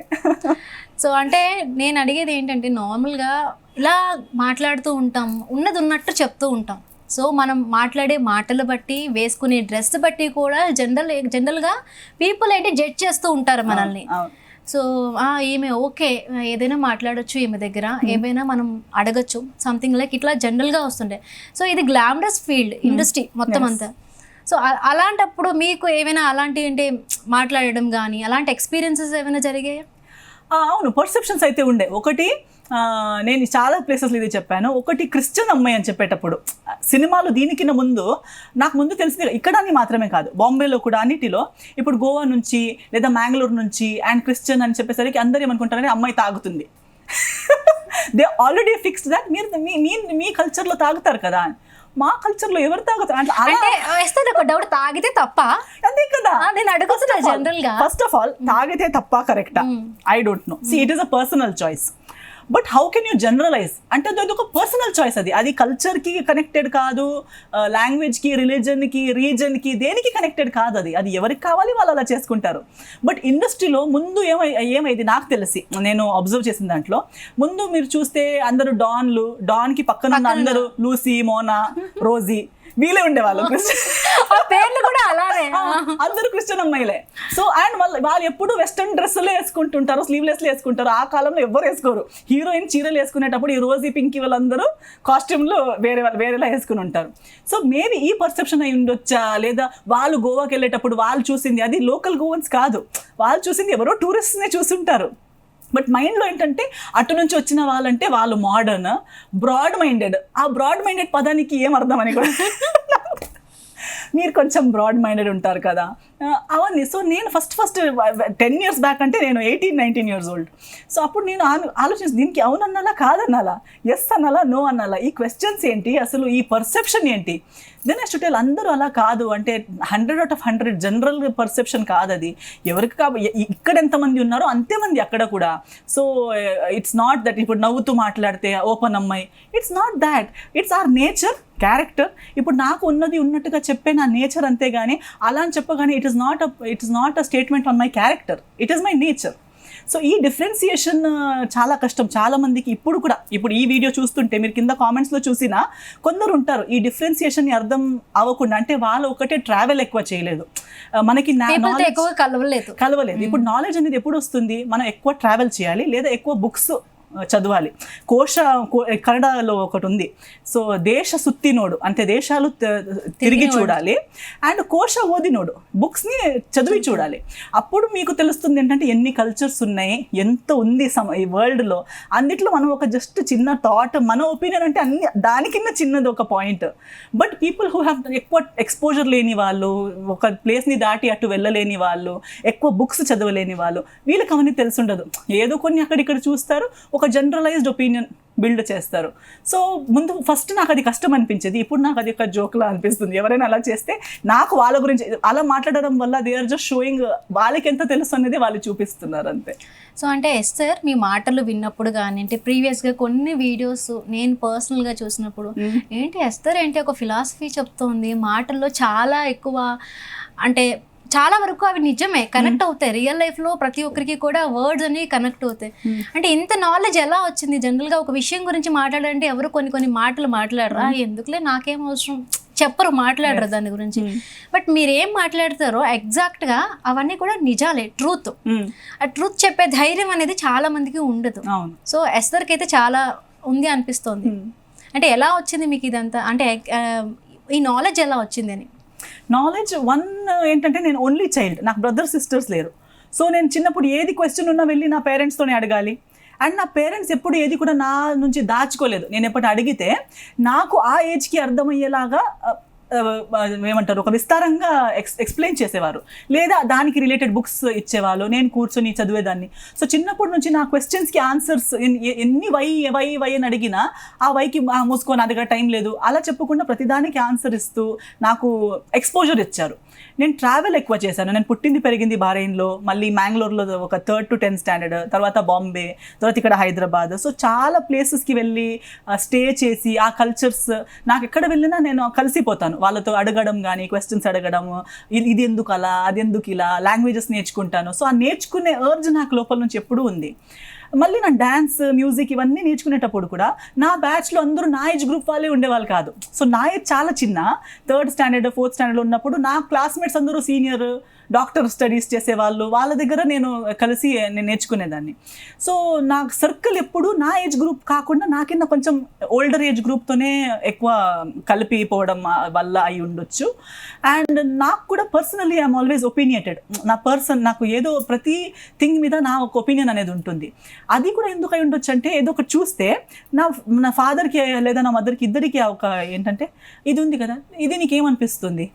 సో అంటే నేను అడిగేది ఏంటంటే, నార్మల్గా ఇలా మాట్లాడుతూ ఉంటాం, ఉన్నది ఉన్నట్టు చెప్తూ ఉంటాం. సో మనం మాట్లాడే మాటలు బట్టి, వేసుకునే డ్రెస్ బట్టి కూడా జనరల్గా పీపుల్ అయితే జడ్జ్ చేస్తూ ఉంటారు మనల్ని. సో ఈమె ఓకే, ఏదైనా మాట్లాడొచ్చు ఈమె దగ్గర, ఏమైనా మనం అడగచ్చు, సంథింగ్ లైక్ ఇట్లా జనరల్గా వస్తుండే. సో ఇది గ్లామరస్ ఫీల్డ్, ఇండస్ట్రీ మొత్తం అంతా. సో అలాంటప్పుడు మీకు ఏమైనా అలాంటి అంటే మాట్లాడడం కానీ అలాంటి ఎక్స్పీరియన్సెస్ ఏమైనా జరిగాయా? అవును, పర్సెప్షన్స్ అయితే ఉండే. ఒకటి, నేను చాలా ప్లేసెస్లో ఇది చెప్పాను. ఒకటి, క్రిస్టియన్ అమ్మాయి అని చెప్పేటప్పుడు సినిమాలు దీనికి ముందు నాకు ముందు తెలిసింది, ఇక్కడ అని మాత్రమే కాదు, బాంబేలో కూడా అన్నిటిలో. ఇప్పుడు గోవా నుంచి లేదా మ్యాంగ్లూర్ నుంచి అండ్ క్రిస్టియన్ అని చెప్పేసరికి అందరూ ఏమనుకుంటారని అమ్మాయి తాగుతుంది. దే ఆల్రెడీ ఫిక్స్డ్ దట్ మీరు మీ కల్చర్లో తాగుతారు కదా, మా కల్చర్లో ఎవరు తాగుతారు అంటే ఒక డౌట్, తాగితే తప్ప? అదే కదా నేను అడుగుతున్నా జనరల్ గా. ఫస్ట్ ఆఫ్ ఆల్, తాగితే తప్ప కరెక్టా? I don't know. See, it is a personal choice. But how can you generalise అంటే అది ఒక పర్సనల్ చాయిస్. అది కల్చర్కి కనెక్టెడ్ కాదు, లాంగ్వేజ్కి, రిలీజన్కి, రీజన్కి, దేనికి కనెక్టెడ్ కాదు. అది ఎవరికి కావాలి వాళ్ళు అలా చేసుకుంటారు. బట్ ఇండస్ట్రీలో ముందు ఏమైంది నాకు తెలిసి, నేను అబ్జర్వ్ చేసిన దాంట్లో, ముందు మీరు చూస్తే అందరూ డాన్కి పక్కన ఉన్న అందరూ లూసీ, మోనా, రోజీ, వీళ్ళే ఉండేవాళ్ళు. పేర్లు కూడా అలానే, అందరూ క్రిస్టియన్ అమ్మాయిలే. సో అండ్ వాళ్ళు ఎప్పుడు వెస్టర్న్ డ్రెస్సులే వేసుకుంటుంటారు, స్లీవ్లెస్లు వేసుకుంటారు. ఆ కాలంలో ఎవరు వేసుకోరు. హీరోయిన్ చీరలు వేసుకునేటప్పుడు ఈ రోజీ, పింకీ వాళ్ళందరూ కాస్ట్యూమ్లు వేరేలా వేసుకుని ఉంటారు. సో మేబీ ఈ పర్సెప్షన్ అయి ఉండొచ్చా, లేదా వాళ్ళు గోవాకి వెళ్ళేటప్పుడు వాళ్ళు చూసింది అది లోకల్ గోవన్స్ కాదు, వాళ్ళు చూసింది ఎవరో టూరిస్ట్నే చూసుంటారు. బట్ మైండ్లో ఏంటంటే అటు నుంచి వచ్చిన వాళ్ళంటే వాళ్ళు మోడర్న్, బ్రాడ్ మైండెడ్. ఆ బ్రాడ్ మైండెడ్ పదానికి ఏం అర్థం అని కూడా మీరు కొంచెం బ్రాడ్ మైండెడ్ ఉంటారు కదా అవన్నీ. సో నేను ఫస్ట్ 10 years బ్యాక్ అంటే నేను 18-19 years old. సో అప్పుడు నేను ఆలోచించి దీనికి అవునన్నాలా, కాదన్నాలా, ఎస్ అన్నాలా, నో అన్నాలా, ఈ క్వశ్చన్స్ ఏంటి, అసలు ఈ పర్సెప్షన్ ఏంటి. దెన్ ఐ షుడ్ టెల్, అందరూ అలా కాదు అంటే 100 out of 100 జనరల్ పర్సెప్షన్ కాదు అది. ఎవరికి ఇక్కడ ఎంతమంది ఉన్నారో అంతేమంది అక్కడ కూడా. సో ఇట్స్ నాట్ దట్ ఇప్పుడు నవ్వుతూ మాట్లాడితే ఓపెన్ అమ్మాయి, it's not that, it's our nature, character. ఇప్పుడు నాకు ఉన్నది ఉన్నట్టుగా చెప్పే నా నేచర్ అంతే కానీ అలా అని చెప్పగానే it is not a statement on my character, it is my nature. So ఈ డిఫరెన్సియేషన్ చాలా కష్టం చాలా మందికి. ఇప్పుడు ఈ వీడియో చూస్తుంటే మీరు కింద కామెంట్స్లో చూసినా కొందరు ఉంటారు ఈ డిఫరెన్సియేషన్ని అర్థం అవ్వకుండా, అంటే వాళ్ళు ఒకటే ట్రావెల్ ఎక్కువ చేయలేదు, మనకి కలవలేదు. ఇప్పుడు నాలెడ్జ్ అనేది ఎప్పుడు వస్తుంది, మనం ఎక్కువ ట్రావెల్ చేయాలి లేదా ఎక్కువ బుక్స్ చదవాలి. కన్నడలో ఒకటి ఉంది, సో దేశ సుత్తినోడు అంటే దేశాలు తిరిగి చూడాలి, అండ్ కోశ ఓదినోడు బుక్స్ని చదివి చూడాలి. అప్పుడు మీకు తెలుస్తుంది ఏంటంటే ఎన్ని కల్చర్స్ ఉన్నాయి, ఎంత ఉంది ఈ వరల్డ్లో. అన్నిట్లో మనం ఒక జస్ట్ చిన్న థాట్, మన ఒపీనియన్ అంటే అన్ని దానికిన్న చిన్నది ఒక point. But people who have ఎక్కువ ఎక్స్పోజర్ లేని వాళ్ళు, ఒక ప్లేస్ని దాటి అటు వెళ్ళలేని వాళ్ళు, ఎక్కువ బుక్స్ చదవలేని వాళ్ళు, వీళ్ళకి అవన్నీ తెలుసుండదు. ఏదో కొన్ని అక్కడిక్కడ చూస్తారు, ఒక జనరలైజ్డ్ ఒపీనియన్ బిల్డ్ చేస్తారు. సో ముందు ఫస్ట్ నాకు అది కష్టం అనిపించేది, ఇప్పుడు నాకు అది ఒక జోక్లా అనిపిస్తుంది. ఎవరైనా అలా చేస్తే నాకు వాళ్ళ గురించి అలా మాట్లాడడం వల్ల దే ఆర్ జస్ట్ షోయింగ్ వాళ్ళకి ఎంత తెలుసు అనేది వాళ్ళు చూపిస్తున్నారు అంతే. సో అంటే ఎస్తర్ మీ మాటలు విన్నప్పుడు కానీ అంటే ప్రీవియస్గా కొన్ని వీడియోస్ నేను పర్సనల్గా చూసినప్పుడు ఏంటి ఎస్తర్ ఏంటి ఒక ఫిలాసఫీ చెప్తోంది, మాటల్లో చాలా ఎక్కువ అంటే చాలా వరకు అవి నిజమే కనెక్ట్ అవుతాయి, రియల్ లైఫ్లో ప్రతి ఒక్కరికి కూడా వర్డ్స్ అనేవి కనెక్ట్ అవుతాయి. అంటే ఇంత నాలెడ్జ్ ఎలా వచ్చింది? జనరల్గా ఒక విషయం గురించి మాట్లాడాలంటే ఎవరు కొన్ని మాటలు మాట్లాడరా, ఎందుకులే నాకేం అవసరం చెప్పరు, మాట్లాడరు దాని గురించి. బట్ మీరు ఏం మాట్లాడతారో ఎగ్జాక్ట్గా అవన్నీ కూడా నిజాలే, ట్రూత్. ఆ ట్రూత్ చెప్పే ధైర్యం అనేది చాలా మందికి ఉండదు. సో ఎస్తర్కి అయితే చాలా ఉంది అనిపిస్తోంది. అంటే ఎలా వచ్చింది మీకు ఇదంతా, అంటే ఈ నాలెడ్జ్ ఎలా వచ్చింది అని? నాలెడ్జ్ వన్ ఏంటంటే నేను ఓన్లీ చైల్డ్, నాకు బ్రదర్ సిస్టర్స్ లేరు. సో నేను చిన్నప్పుడు ఏది క్వశ్చన్ ఉన్నా వెళ్ళి నా పేరెంట్స్తోనే అడగాలి. అండ్ నా పేరెంట్స్ ఎప్పుడు ఏది కూడా నా నుంచి దాచుకోలేదు. నేను ఎప్పుడు అడిగితే నాకు ఆ ఏజ్కి అర్థమయ్యేలాగా ఏమంటారు ఒక విస్తారంగా ఎక్స్ప్లెయిన్ చేసేవారు, లేదా దానికి రిలేటెడ్ బుక్స్ ఇచ్చేవాళ్ళు, నేను కూర్చొని చదివేదాన్ని. సో చిన్నప్పటి నుంచి నా క్వశ్చన్స్కి ఆన్సర్స్ ఎన్ని వై అని అడిగినా ఆ వైకి మూసుకొని అదిగా టైం లేదు అలా చెప్పకుండా ప్రతిదానికి ఆన్సర్ ఇస్తూ నాకు ఎక్స్పోజర్ ఇచ్చారు. నేను ట్రావెల్ ఎక్కువ చేశాను. నేను పుట్టింది పెరిగింది బహ్రెయిన్లో, మళ్ళీ మ్యాంగ్లూర్లో ఒక 3rd to 10th స్టాండర్డ్, తర్వాత బాంబే, తర్వాత ఇక్కడ హైదరాబాద్. సో చాలా ప్లేసెస్కి వెళ్ళి స్టే చేసి ఆ కల్చర్స్ నాకు ఎక్కడ వెళ్ళినా నేను కలిసిపోతాను. వాళ్ళతో అడగడం కానీ, క్వశ్చన్స్ అడగడం, ఇది ఎందుకు అలా, అది ఎందుకు ఇలా, లాంగ్వేజెస్ నేర్చుకుంటాను. సో ఆ నేర్చుకునే అర్జ్ నాకు లోపల నుంచి ఎప్పుడూ ఉంది. మళ్ళీ నా డ్యాన్స్, మ్యూజిక్ ఇవన్నీ నేర్చుకునేటప్పుడు కూడా నా బ్యాచ్లో అందరూ నా ఏజ్ గ్రూప్ వాళ్ళే ఉండేవాళ్ళు కాదు. సో నా ఏజ్ చాలా చిన్న, 3rd స్టాండర్డ్ 4th స్టాండర్డ్లో ఉన్నప్పుడు నా క్లాస్మేట్స్ అందరూ సీనియర్ డాక్టర్ స్టడీస్ చేసేవాళ్ళు, వాళ్ళ దగ్గర నేను కలిసి నేను నేర్చుకునేదాన్ని. సో నా సర్కిల్ ఎప్పుడు నా ఏజ్ గ్రూప్ కాకుండా నాకిన్న కొంచెం ఓల్డర్ ఏజ్ గ్రూప్తోనే ఎక్కువ కలిపిపోవడం వల్ల అయి ఉండొచ్చు. అండ్ నాకు కూడా పర్సనలీ ఐఎమ్ ఆల్వేస్ ఒపీనియేటెడ్. నాకు ఏదో ప్రతి థింగ్ మీద నా ఒక ఒపీనియన్ అనేది ఉంటుంది. అది కూడా ఎందుకు అయి ఉండొచ్చు అంటే, ఏదో ఒకటి చూస్తే నా ఫాదర్కి లేదా నా మదర్కి ఇద్దరికి ఒక ఏంటంటే, ఇది ఉంది కదా, ఇది నీకేమనిపిస్తుంది,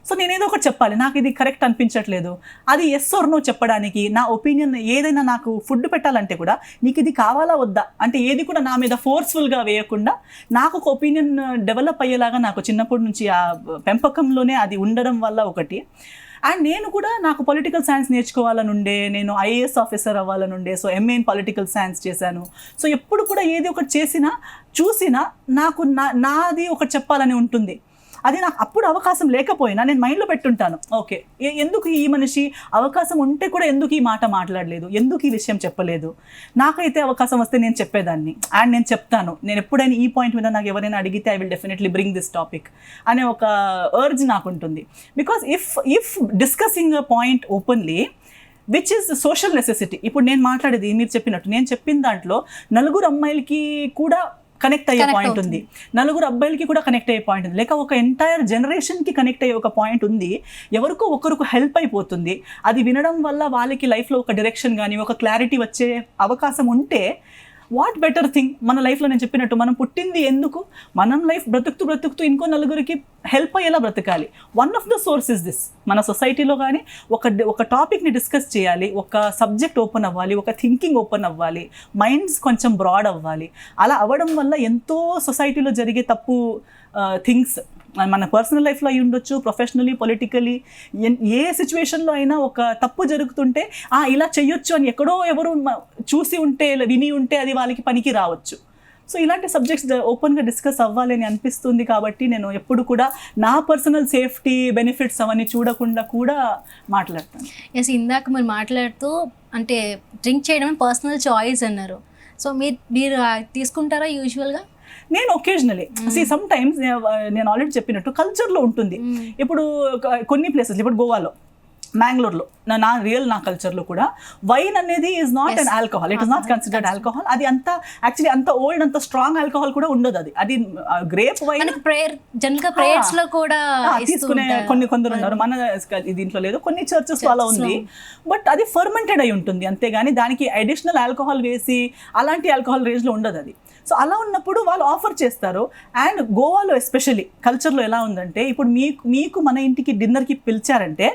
సో నేను ఏదో ఒకటి చెప్పాలి, నాకు ఇది కరెక్ట్ అనిపించట్లేదు, అది ఎస్ ఆర్ నో చెప్పడానికి. నా ఒపీనియన్ ఏదైనా నాకు ఫుడ్ పెట్టాలంటే కూడా నీకు ఇది కావాలా వద్దా అంటే ఏది కూడా నా మీద ఫోర్స్ఫుల్గా వేయకుండా నాకు ఒక ఒపీనియన్ డెవలప్ అయ్యేలాగా నాకు చిన్నప్పటి నుంచి ఆ పెంపకంలోనే అది ఉండడం వల్ల ఒకటి. అండ్ నేను కూడా నాకు పొలిటికల్ సైన్స్ నేర్చుకోవాలని ఉండే, నేను ఐఏఎస్ ఆఫీసర్ అవ్వాలని ఉండే. So MA in political science చేశాను. సో ఎప్పుడు కూడా ఏది ఒకటి చేసినా చూసినా నాకు నాది ఒకటి చెప్పాలని ఉంటుంది. అది నాకు అప్పుడు అవకాశం లేకపోయినా నేను మైండ్లో పెట్టుంటాను, ఓకే ఎందుకు ఈ మనిషి అవకాశం ఉంటే కూడా ఎందుకు ఈ మాట మాట్లాడలేదు, ఎందుకు ఈ విషయం చెప్పలేదు, నాకైతే అవకాశం వస్తే నేను చెప్పేదాన్ని. అండ్ నేను చెప్తాను, నేను ఎప్పుడైనా ఈ పాయింట్ మీద నాకు ఎవరైనా అడిగితే I will definitely bring this topic అనే ఒక అర్జ్ నాకు ఉంటుంది. Because if discussing a point openly which is social necessity. ఇప్పుడు నేను మాట్లాడేది మీరు చెప్పినట్టు, నేను చెప్పిన దాంట్లో నలుగురు అమ్మాయిలకి కూడా కనెక్ట్ అయ్యే పాయింట్ ఉంది, నలుగురు అబ్బాయిలకి కూడా కనెక్ట్ అయ్యే పాయింట్ ఉంది, లేక ఒక ఎంటైర్ జనరేషన్కి కనెక్ట్ అయ్యే ఒక పాయింట్ ఉంది, ఎవరికో ఒకరికి హెల్ప్ అయిపోతుంది. అది వినడం వల్ల వాళ్ళకి లైఫ్లో ఒక డైరెక్షన్ కానీ ఒక క్లారిటీ వచ్చే అవకాశం ఉంటే వాట్ బెటర్ థింగ్. మన లైఫ్లో నేను చెప్పినట్టు మనం పుట్టింది ఎందుకు, మనం లైఫ్ బ్రతుకుతూ ఇంకో నలుగురికి హెల్ప్ అయ్యేలా బ్రతకాలి. One of the source is this. మన సొసైటీలో కానీ ఒక టాపిక్ని డిస్కస్ చేయాలి, ఒక సబ్జెక్ట్ ఓపెన్ అవ్వాలి, ఒక థింకింగ్ ఓపెన్ అవ్వాలి, మైండ్స్ కొంచెం బ్రాడ్ అవ్వాలి. అలా అవ్వడం వల్ల ఎంతో సొసైటీలో జరిగే తప్పు థింగ్స్ మన పర్సనల్ లైఫ్లో అయి ఉండొచ్చు, ప్రొఫెషనలీ, పొలిటికలీ, ఏ సిచ్యువేషన్లో అయినా ఒక తప్పు జరుగుతుంటే ఇలా చెయ్యొచ్చు అని ఎక్కడో ఎవరు చూసి ఉంటే, విని ఉంటే అది వాళ్ళకి పనికి రావచ్చు. సో ఇలాంటి సబ్జెక్ట్స్ ఓపెన్గా డిస్కస్ అవ్వాలి అని అనిపిస్తుంది. కాబట్టి నేను ఎప్పుడు కూడా నా పర్సనల్ సేఫ్టీ బెనిఫిట్స్ అవన్నీ చూడకుండా కూడా మాట్లాడతాను. ఎస్, ఇందాక మీరు మాట్లాడుతూ అంటే డ్రింక్ చేయడం పర్సనల్ చాయిస్ అన్నారు. సో మీరు తీసుకుంటారా యూజువల్గా? నేను ఒకేజనలీ సమ్ టైమ్స్ నేను ఆల్రెడీ చెప్పినట్టు కల్చర్లో ఉంటుంది. ఇప్పుడు కొన్ని ప్లేసెస్, ఇప్పుడు గోవాలో, మ్యాంగ్లూర్లో, నా కల్చర్లో కూడా వైన్ అనేది is not an alcohol, it is not considered alcohol. అది అంత యాక్చువల్లీ అంత ఓల్డ్, అంత స్ట్రాంగ్ ఆల్కహాల్ కూడా ఉండదు. అది గ్రేప్ వైన్ ప్రేయర్స్ లో కూడా తీసుకునే కొందరు ఉన్నారు. మన దీంట్లో లేదు, కొన్ని చర్చెస్ అలా ఉంది. బట్ అది ఫర్మెంటెడ్ అయి ఉంటుంది అంతేగాని దానికి అడిషనల్ ఆల్కహాల్ వేసి అలాంటి ఆల్కహాల్ రేంజ్లో ఉండదు అది. సో అలా ఉన్నప్పుడు వాళ్ళు ఆఫర్ చేస్తారు. అండ్ గోవాలో ఎస్పెషల్లీ కల్చర్లో ఎలా ఉందంటే, ఇప్పుడు మీకు మన ఇంటికి డిన్నర్కి పిలిచారంటే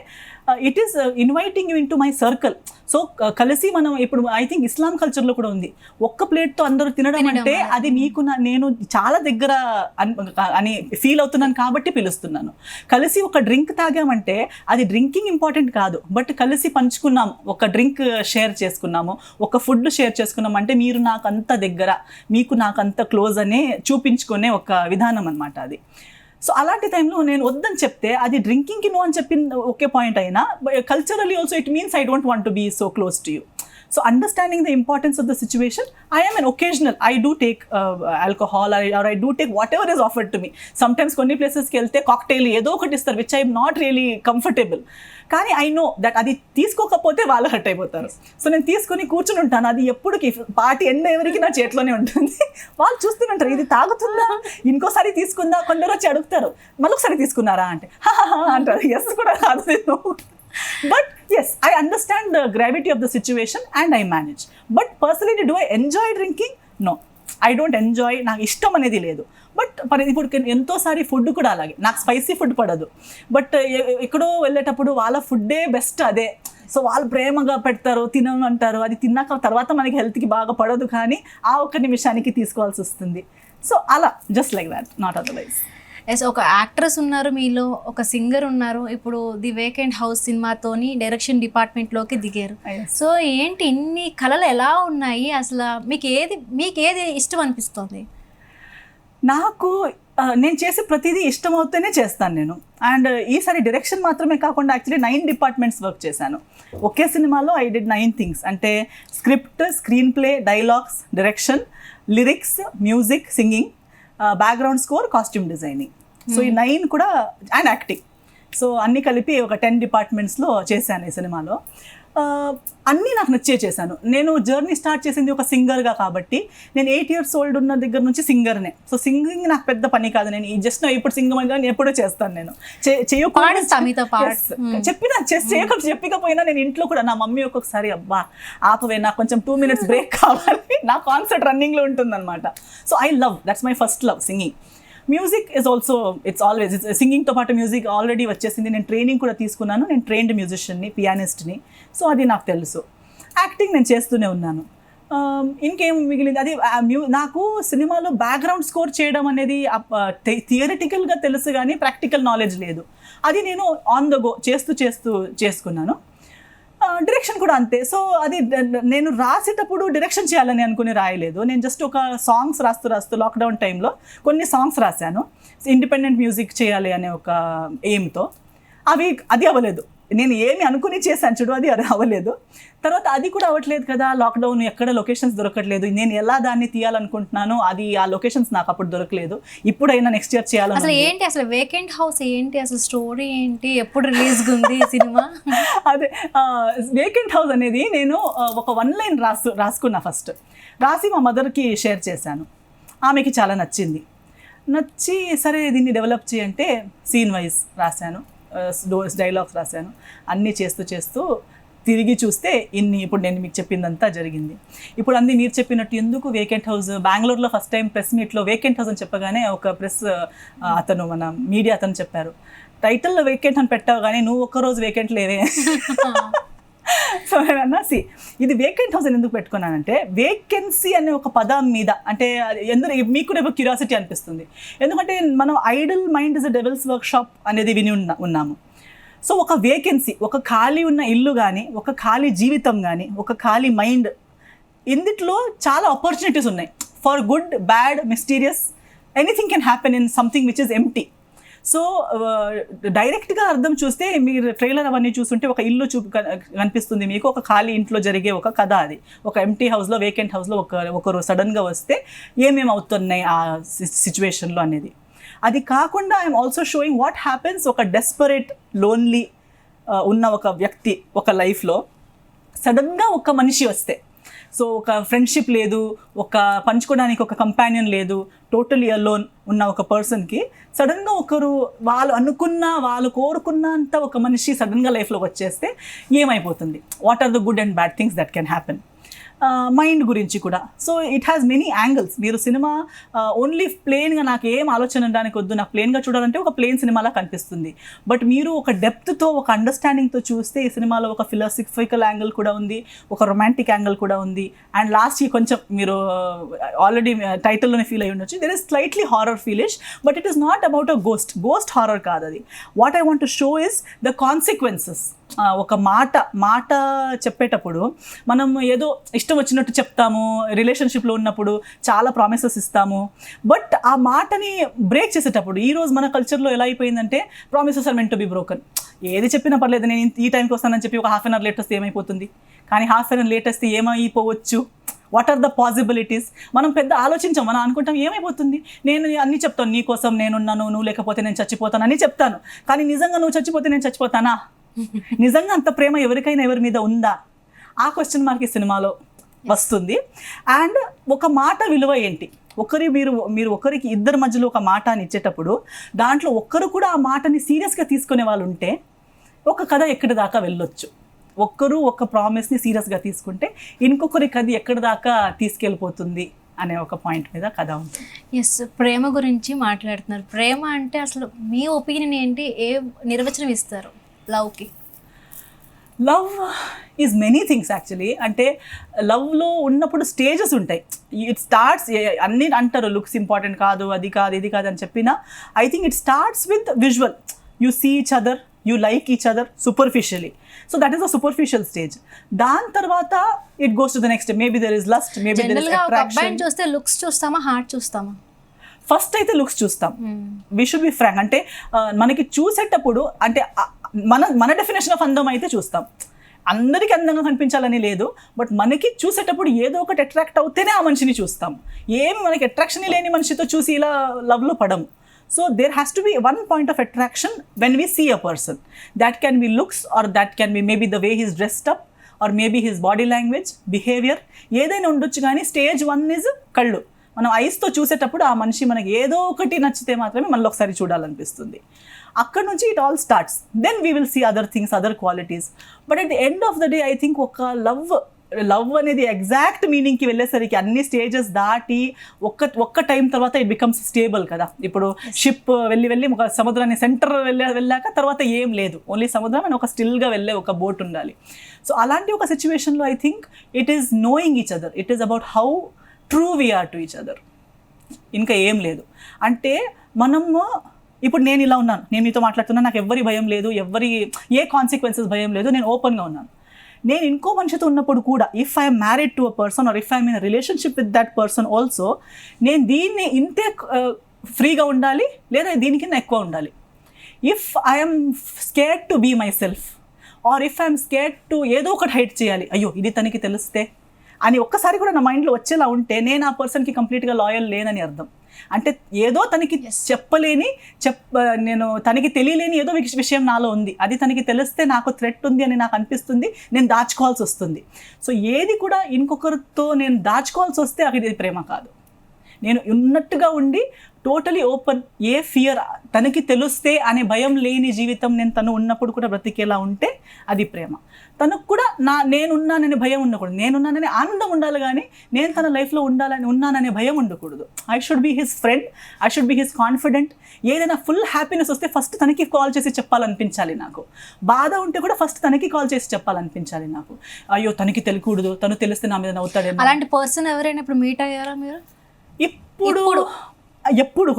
it is inviting you into my circle. So కలిసి మనం ఇప్పుడు ఐ థింక్ ఇస్లాం కల్చర్లో కూడా ఉంది, ఒక్క ప్లేట్తో అందరూ తినడం అంటే అది మీకు నేను చాలా దగ్గర అని ఫీల్ అవుతున్నాను కాబట్టి పిలుస్తున్నాను. కలిసి ఒక డ్రింక్ తాగామంటే అది డ్రింకింగ్ ఇంపార్టెంట్ కాదు, బట్ కలిసి పంచుకున్నాం, ఒక డ్రింక్ షేర్ చేసుకున్నాము, ఒక ఫుడ్ షేర్ చేసుకున్నాం అంటే మీరు నాకు అంత దగ్గర, మీకు నాకు అంత క్లోజ్ అనే చూపించుకునే ఒక విధానం అనమాట అది. సో అలాంటి టైంలో నేను వద్దని చెప్తే అది డ్రింకింగ్కి నో అని చెప్పిన ఒకే పాయింట్ అయినా culturally also it means I don't want to be so close to you. So understanding the importance of the situation, I am an occasional, I do take alcohol or I do take whatever is offered to me. Sometimes కొన్ని ప్లేసెస్కి వెళ్తే cocktail ఏదో ఒకటి ఇస్తారు which I'm not really comfortable, కానీ I know that అది తీసుకోకపోతే వాళ్ళు హర్ట్ అయిపోతారు. సో నేను తీసుకుని కూర్చుని ఉంటాను, అది ఎప్పటికి పార్టీ ఎండ్ ఎవరికి నా చేతిలోనే ఉంటుంది. వాళ్ళు చూస్తుంటారు ఇది తాగుతుందా, ఇంకోసారి తీసుకుందా, కొందరు వచ్చి అడుగుతారు మళ్ళీ ఒకసారి తీసుకున్నారా అంటే అంటారు, ఎస్ కూడా కాదు నేను. But yes, I understand the gravity of the situation and I manage. But personally, do I enjoy drinking? No, I don't enjoy. నాకు ఇష్టం అనేది లేదు. బట్ ఇప్పుడు ఎంతోసారి ఫుడ్ కూడా అలాగే, నాకు స్పైసీ ఫుడ్ పడదు, బట్ ఎక్కడో వెళ్ళేటప్పుడు వాళ్ళ ఫుడ్డే బెస్ట్ అదే, సో వాళ్ళు ప్రేమగా పెడతారు తినమంటారు, అది తిన్నాక తర్వాత మనకి హెల్త్కి బాగా పడదు, కానీ ఆ ఒక్క నిమిషానికి తీసుకోవాల్సి వస్తుంది. సో అలా just like that, not otherwise. Yes, ఒక యాక్ట్రెస్ ఉన్నారు మీలో, ఒక సింగర్ ఉన్నారు, ఇప్పుడు ది వేకెంట్ హౌస్ సినిమాతోని డైరెక్షన్ డిపార్ట్మెంట్లోకి దిగారు. సో ఏంటి ఇన్ని కళలు ఎలా ఉన్నాయి అసలు, మీకు ఏది ఇష్టం అనిపిస్తుంది? నాకు నేను చేసే ప్రతిదీ ఇష్టం అవుతూనే చేస్తాను నేను. అండ్ ఈసారి డైరెక్షన్ మాత్రమే కాకుండా యాక్చువల్లీ 9 డిపార్ట్మెంట్స్ వర్క్ చేశాను ఒకే సినిమాలో. ఐ డిడ్ 9 థింగ్స్, అంటే script, screen play, dialogues, direction, lyrics, music, singing, background score, costume designing. So ఈ 9 కూడా, అండ్ యాక్టింగ్. సో అన్నీ కలిపి ఒక 10 డిపార్ట్మెంట్స్లో చేశాను ఈ సినిమాలో. అన్నీ నాకు నచ్చే చేశాను. నేను జర్నీ స్టార్ట్ చేసింది ఒక సింగర్గా కాబట్టి, నేను 8 years old ఉన్న దగ్గర నుంచి సింగర్నే. సో సింగింగ్ నాకు పెద్ద పని కాదు, నేను జస్ట్ ఇప్పుడు సింగర్ అని ఎప్పుడూ చేస్తాను. నేను చెప్పకపోయినా నేను ఇంట్లో కూడా నా మమ్మీ ఒక్కొక్కసారి అబ్బా ఆపవే నాకు కొంచెం 2 minutes బ్రేక్ కావాలి, నా కాన్సర్ట్ రన్నింగ్లో ఉంటుందన్నమాట. So I love, that's my first love, singing. Music is also, it's always, సింగింగ్తో పాటు మ్యూజిక్ ఆల్రెడీ వచ్చేసింది. నేను ట్రైనింగ్ కూడా తీసుకున్నాను, నేను ట్రైన్డ్ మ్యూజిషియన్ని, పియానిస్ట్ని. సో అది నాకు తెలుసు. యాక్టింగ్ నేను చేస్తూనే ఉన్నాను. ఇంకేం మిగిలింది, అది నాకు సినిమాలో బ్యాక్గ్రౌండ్ స్కోర్ చేయడం అనేది థియరిటికల్గా తెలుసు కానీ ప్రాక్టికల్ నాలెడ్జ్ లేదు. అది నేను ఆన్ ద గో చేసుకున్నాను. డైరెక్షన్ కూడా అంతే. సో అది నేను రాసేటప్పుడు డైరెక్షన్ చేయాలని అనుకుని రాయలేదు. నేను జస్ట్ ఒక సాంగ్స్ రాస్తూ లాక్డౌన్ టైంలో కొన్ని సాంగ్స్ రాశాను, ఇండిపెండెంట్ మ్యూజిక్ చేయాలి అనే ఒక ఎయిమ్తో. అది అవ్వలేదు. నేను ఏమి అనుకుని చేశాను చూడు, అది అవ్వలేదు. తర్వాత అది కూడా అవ్వట్లేదు కదా, లాక్డౌన్, ఎక్కడ లొకేషన్స్ దొరకట్లేదు. నేను ఎలా దాన్ని తీయాలనుకుంటున్నాను, అది ఆ లొకేషన్స్ నాకు అప్పుడు దొరకలేదు. ఇప్పుడైనా నెక్స్ట్ ఇయర్ చేయాలి. అసలు ఏంటి అసలు వేకెంట్ హౌస్ ఏంటి, అసలు స్టోరీ ఏంటి, ఎప్పుడు రిలీజ్ ఉంది సినిమా? అదే వేకెంట్ హౌస్ అనేది నేను ఒక 1 line రాసుకున్నా. ఫస్ట్ రాసి మా మదర్కి షేర్ చేశాను. ఆమెకి చాలా నచ్చి సరే దీన్ని డెవలప్ చేయంటే సీన్ వైజ్ రాశాను, డైలాగ్స్ రాశాను. అన్నీ చేస్తూ తిరిగి చూస్తే ఇప్పుడు నేను మీకు చెప్పిందంతా జరిగింది. ఇప్పుడు అన్నీ మీరు చెప్పినట్టు ఎందుకు వేకెంట్ హౌస్, బెంగళూరులో ఫస్ట్ టైం ప్రెస్ మీట్లో వేకెంట్ హౌస్ అని చెప్పగానే ఒక ప్రెస్ అతను, మన మీడియా అతను చెప్పారు, టైటిల్లో వేకెంట్ అని పెట్టావు కానీ నువ్వు ఒక్కరోజు వేకెంట్ లేవే. సో నేనన్నా ఇది వేకెంట్ హౌస్ అని ఎందుకు పెట్టుకున్నానంటే, వేకెన్సీ అనే ఒక పదం మీద, అంటే మీకు కూడా క్యూరియాసిటీ అనిపిస్తుంది. ఎందుకంటే మనం idle mind is a devil's workshop అనేది విని ఉన్నాము. సో ఒక వేకెన్సీ, ఒక ఖాళీ ఉన్న ఇల్లు కానీ, ఒక ఖాళీ జీవితం కానీ, ఒక ఖాళీ మైండ్, ఇందులో చాలా ఆపర్చునిటీస్ ఉన్నాయి. For good, bad, mysterious, anything can happen in something which is empty. So డైరెక్ట్గా అర్థం చూస్తే, మీరు ట్రైలర్ అవన్నీ చూస్తుంటే ఒక ఇల్లు కనిపిస్తుంది మీకు, ఒక ఖాళీ ఇంట్లో జరిగే ఒక కథ. అది ఒక ఎంప్టీ హౌస్లో, వేకెంట్ హౌస్లో ఒకరు సడన్గా వస్తే ఏమేమి అవుతున్నాయి ఆ సిచ్యువేషన్లో అనేది. అది కాకుండా I'm also sowing what happens ఒక డెస్పరేట్, లోన్లీ ఉన్న ఒక వ్యక్తి ఒక లైఫ్లో సడన్గా ఒక మనిషి వస్తే, సో ఒక ఫ్రెండ్షిప్ లేదు, ఒక పంచుకోవడానికి ఒక కంపానియన్ లేదు, టోటలీ అలోన్ ఉన్న ఒక పర్సన్కి సడన్గా వాళ్ళు కోరుకున్నంత ఒక మనిషి సడన్గా లైఫ్లోకి వచ్చేస్తే ఏమైపోతుంది, what are the good and bad things that can happen. Mind గురించి కూడా. So it has many angles. మీరు సినిమా ఓన్లీ ప్లెయిన్గా నాకు ఏం ఆలోచన ఉండడానికి వద్దు, నాకు ప్లెయిన్గా చూడాలంటే ఒక ప్లెయిన్ సినిమాలా కనిపిస్తుంది. బట్ మీరు ఒక డెప్త్తో, ఒక అండర్స్టాండింగ్తో చూస్తే ఈ సినిమాలో ఒక ఫిలాసఫికల్ యాంగిల్ కూడా ఉంది, ఒక రొమాంటిక్ యాంగిల్ కూడా ఉంది. అండ్ లాస్ట్కి కొంచెం మీరు ఆల్రెడీ టైటిల్లోనే ఫీల్ అయ్యి ఉండొచ్చు, there is slightly horror feelish, but it is not about a ghost horror కాదు అది. What I want to show is the consequences. ఒక మాట చెప్పేటప్పుడు మనం ఏదో ఇష్టం వచ్చినట్టు చెప్తాము, రిలేషన్షిప్లో ఉన్నప్పుడు చాలా ప్రామిసెస్ ఇస్తాము, బట్ ఆ మాటని బ్రేక్ చేసేటప్పుడు, ఈరోజు మన కల్చర్లో ఎలా అయిపోయిందంటే promises are meant to be broken. ఏది చెప్పినా పర్లేదు, నేను ఈ టైంకి వస్తానని చెప్పి ఒక హాఫ్ అన్ అవర్ లేట్ వస్తే ఏమైపోతుంది, కానీ హాఫ్ అన్ అవర్ లేట్ వస్తే ఏమైపోవచ్చు, వాట్ ఆర్ ద పాసిబిలిటీస్, మనం పెద్ద ఆలోచించాం, మనం అనుకుంటాం ఏమైపోతుంది, నేను అన్నీ చెప్తాను, నీ కోసం నేనున్నాను, నువ్వు లేకపోతే నేను చచ్చిపోతాను అని చెప్తాను, కానీ నిజంగా నువ్వు చచ్చిపోతే నేను చచ్చిపోతానా, నిజంగా అంత ప్రేమ ఎవరికైనా ఎవరి మీద ఉందా, ఆ క్వశ్చన్ మార్క్ ఈ సినిమాలో వస్తుంది. అండ్ ఒక మాట విలువ ఏంటి, మీరు ఒకరికి ఇద్దరి మధ్యలో ఒక మాట అని ఇచ్చేటప్పుడు దాంట్లో ఒక్కరు కూడా ఆ మాటని సీరియస్గా తీసుకునే వాళ్ళు ఉంటే ఒక కథ ఎక్కడి దాకా వెళ్ళొచ్చు. ఒక్కరు ఒక ప్రామిస్ని సీరియస్గా తీసుకుంటే ఇంకొకరి కథ ఎక్కడి దాకా తీసుకెళ్ళిపోతుంది అనే ఒక పాయింట్ మీద కథ ఉంటుంది. ఎస్, ప్రేమ గురించి మాట్లాడుతున్నారు. ప్రేమ అంటే అసలు మీ ఒపీనియన్ ఏంటి, ఏ నిర్వచనం ఇస్తారు లవ్కి? Love is many things actually. అంటే లవ్లో ఉన్నప్పుడు స్టేజెస్ ఉంటాయి. ఇట్ స్టార్ట్స్, అన్నీ అంటారు లుక్స్ ఇంపార్టెంట్ కాదు, అది కాదు ఇది కాదు అని చెప్పినా, I think it starts with visual. You see each other, you like each other superficially, so that is a superficial stage. దాని తర్వాత it goes to the next, maybe there is lust, maybe there is attraction. చూస్తే looks చూస్తామా, heart చూస్తామా? First అయితే looks చూస్తాం. We should be frank. అంటే మనకి చూసేటప్పుడు అంటే మన డెఫినేషన్ ఆఫ్ అందం అయితే చూస్తాం. అందరికీ అందంగా కనిపించాలని లేదు, బట్ మనకి చూసేటప్పుడు ఏదో ఒకటి అట్రాక్ట్ అవుతేనే ఆ మనిషిని చూస్తాం. ఏమి మనకి అట్రాక్షన్ లేని మనిషితో చూసి ఇలా లవ్లో పడము. So there has to be one point of attraction when we see a person. That can be looks, or that can be maybe the way he's dressed up, or maybe his body language, behaviour, ఏదైనా ఉండొచ్చు. కానీ stage 1 is కళ్ళు. మనం ఐస్తో చూసేటప్పుడు ఆ మనిషి మనకి ఏదో ఒకటి నచ్చితే మాత్రమే మళ్ళీ ఒకసారి చూడాలనిపిస్తుంది. అక్కడ నుంచి it all starts. Then we will see other things, other qualities. But at the end of the day I think ఒక లవ్ అనేది ఎగ్జాక్ట్ మీనింగ్కి వెళ్ళేసరికి అన్ని స్టేజెస్ దాటి ఒక్క టైం తర్వాత ఇట్ బికమ్స్ స్టేబుల్ కదా. ఇప్పుడు షిప్ వెళ్ళి ఒక సముద్రాన్ని సెంటర్ వెళ్ళాక తర్వాత ఏం లేదు, ఓన్లీ సముద్రం అని ఒక స్టిల్గా వెళ్ళే ఒక బోట్ ఉండాలి. సో అలాంటి ఒక సిచ్యువేషన్లో I think it is knowing each other, it is about how true we are to each other. ఇంకా ఏం లేదు. అంటే మనము ఇప్పుడు నేను ఇలా ఉన్నాను, నేను మీతో మాట్లాడుతున్నాను, నాకు ఎవరి భయం లేదు, ఏ కాన్సిక్వెన్సెస్ భయం లేదు, నేను ఓపెన్గా ఉన్నాను. నేను ఇంకో మనిషితో ఉన్నప్పుడు కూడా if I'm married to a person or if I'm in relationship with that person also, నేను దీన్ని ఇంతే ఫ్రీగా ఉండాలి లేదా దీనికన్నా ఎక్కువ ఉండాలి. If I'm scared to be myself, or if I'm scared to ఏదో ఒకటి హైట్ చేయాలి, అయ్యో ఇది తనకి తెలిస్తే అని ఒక్కసారి కూడా నా మైండ్లో వచ్చేలా ఉంటే నేను ఆ పర్సన్కి కంప్లీట్గా లాయల్ లేనని అర్థం. అంటే ఏదో తనకి చెప్పలేని నేను తనకి తెలియలేని ఏదో విషయం నాలో ఉంది, అది తనకి తెలిస్తే నాకు థ్రెట్ ఉంది అని నాకు అనిపిస్తుంది, నేను దాచుకోవాల్సి వస్తుంది. సో ఏది కూడా ఇంకొకరితో నేను దాచుకోవాల్సి వస్తే అది ప్రేమ కాదు. నేను ఉన్నట్టుగా ఉండి టోటలీ ఓపెన్, ఏ ఫియర్, తనకి తెలిస్తే అనే భయం లేని జీవితం నేను తను ఉన్నప్పుడు కూడా బ్రతికేలా ఉంటే అది ప్రేమ. తనకు కూడా నేనున్నాననే భయం ఉండకూడదు, నేనున్నాననే ఆనందం ఉండాలి, కానీ నేను తన లైఫ్లో ఉన్నాననే భయం ఉండకూడదు. I should be his friend, I should be his confident. ఏదైనా ఫుల్ హ్యాపీనెస్ వస్తే ఫస్ట్ తనకి కాల్ చేసి చెప్పాలనిపించాలి నాకు. బాధ ఉంటే కూడా ఫస్ట్ తనకి కాల్ చేసి చెప్పాలనిపించాలి నాకు. అయ్యో తనకి తెలియకూడదు, తను తెలిస్తే నా మీద నవ్వుతాడేమో. అలాంటి పర్సన్ ఎవరైనా ఇప్పుడు మీట్ అయ్యారా మీరు? ఎప్పుడు కూడా ఎప్పుడు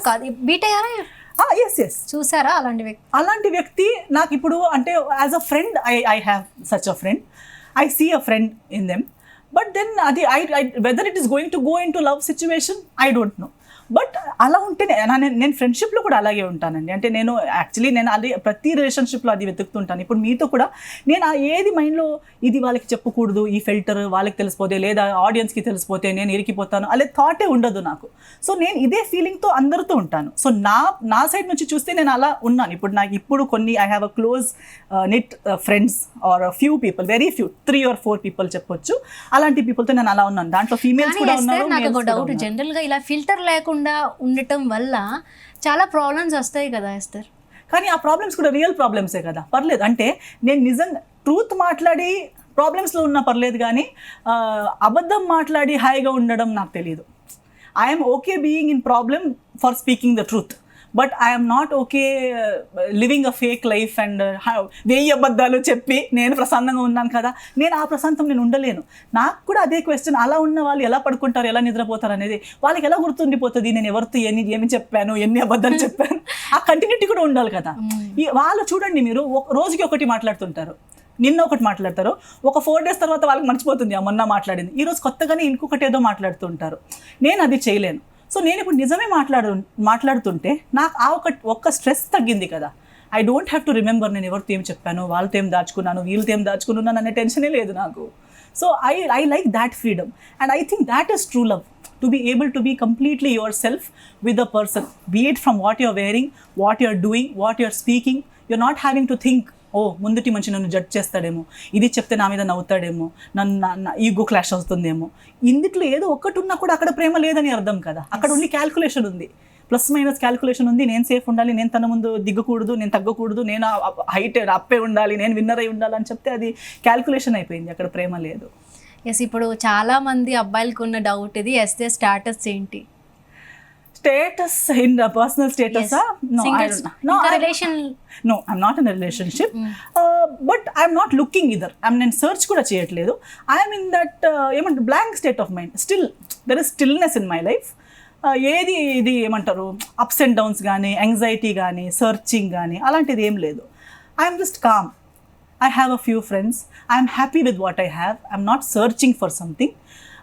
కాదు, మీట్ అయ్యారా? ఎస్ చూసారా అలాంటి వ్యక్తి నాకు ఇప్పుడు అంటే as a friend I have such a friend, I see a friend in them. But then అది whether it is going to go into love situation I don't know. But అలా ఉంటేనే నేను ఫ్రెండ్షిప్లో కూడా అలాగే ఉంటానండి. అంటే నేను అది ప్రతి రిలేషన్షిప్లో అది వెతుకుతుంటాను. ఇప్పుడు మీతో కూడా నేను ఏది మైండ్లో ఇది వాళ్ళకి చెప్పకూడదు, ఈ ఫిల్టర్ వాళ్ళకి తెలిసిపోతే లేదా ఆడియన్స్కి తెలిసిపోతే నేను ఇరికిపోతాను అనే థాటే ఉండదు నాకు. సో నేను ఇదే ఫీలింగ్తో అందరితో ఉంటాను. సో నా సైడ్ నుంచి చూస్తే నేను అలా ఉన్నాను. ఇప్పుడు కొన్ని I have a close knit friends or few people, very few, 3 or 4 people చెప్పొచ్చు. అలాంటి పీపుల్తో నేను అలా ఉన్నాను. దాంట్లో ఫీమేల్స్ కూడా ఉన్నారు. నాకు డౌట్, జనరల్గా ఇలా ఫిల్టర్ లేకుండా ఉండటం వల్ల చాలా ప్రాబ్లమ్స్ వస్తాయి కదా ఎస్తర్. కానీ ఆ ప్రాబ్లమ్స్ కూడా రియల్ ప్రాబ్లమ్సే కదా, పర్లేదు. అంటే నేను నిజంగా ట్రూత్ మాట్లాడి ప్రాబ్లమ్స్లో ఉన్నా పర్లేదు, కానీ అబద్ధం మాట్లాడి హాయిగా ఉండడం నాకు తెలియదు. I'm okay being in problem for speaking the truth, but I'm not okay living a fake life and 1000 అబద్ధాలు చెప్పి నేను ప్రశాంతంగా ఉన్నాను కదా, నేను ఆ ప్రశాంతం నేను ఉండలేను. నాకు కూడా అదే క్వశ్చన్, అలా ఉన్న వాళ్ళు ఎలా పడుకుంటారు, ఎలా నిద్రపోతారు అనేది వాళ్ళకి ఎలా గుర్తుండిపోతుంది, నేను ఎవరితో ఏమి చెప్పాను, ఎన్ని అబద్ధాలు చెప్పాను, ఆ కంటిన్యూటీ కూడా ఉండాలి కదా. వాళ్ళు చూడండి, మీరు రోజుకి ఒకటి మాట్లాడుతుంటారు, నిన్న ఒకటి మాట్లాడతారు, ఒక 4 days తర్వాత వాళ్ళకి మర్చిపోతుంది మొన్న మాట్లాడింది, ఈరోజు కొత్తగానే ఇంకొకటి ఏదో మాట్లాడుతుంటారు. నేను అది చేయలేను. సో నేను ఇప్పుడు నిజమే మాట్లాడుతుంటే నాకు ఆ ఒక్క స్ట్రెస్ తగ్గింది కదా. I don't have to remember నేను ఎవరితో ఏం చెప్పాను, వాళ్ళతో ఏం దాచుకున్నాను, వీళ్ళతో ఏం దాచుకున్నాను అనే టెన్షనే లేదు నాకు. So I like that freedom and I think that is true love. To be able to be completely yourself with a person, be it from what you're wearing, what you're doing, what you're speaking. You're not having to think, ఓ ముందుటి మంచి నన్ను judge చేస్తాడేమో, ఇది చెప్తే నా మీద నవ్వుతాడేమో, నన్ను ego clash అవుతుందేమో. ఇందుట్లో ఏదో ఒక్కటి ఉన్నా కూడా అక్కడ ప్రేమ లేదని అర్థం కదా. అక్కడ ఓన్లీ క్యాల్కులేషన్ ఉంది, ప్లస్ మైనస్ క్యాల్కులేషన్ ఉంది. నేను సేఫ్ ఉండాలి, నేను తన ముందు దిగ్గకూడదు, నేను తగ్గకూడదు, నేను హైట్ అప్పే ఉండాలి, నేను విన్నర్ అయి ఉండాలి అని చెప్తే అది క్యాల్కులేషన్ అయిపోయింది, అక్కడ ప్రేమ లేదు. ఎస్, ఇప్పుడు చాలా మంది అబ్బాయిలకు ఉన్న డౌట్ ఇది, ఎస్ఏ స్టాటస్ ఏంటి? Status in personal status? No, I don't know. No, I'm not in a relationship. But I'm not looking either. నేను search కూడా చేయట్లేదు. I'm in that ఏమంటారు blank state of mind. Still, there is stillness in my life. ఏది ఇది ఏమంటారు ups and downs కానీ, anxiety కానీ, searching కానీ అలాంటిది ఏం లేదు. I'm just com. I have a few friends. I'm happy with what I have. I'm not searching for something.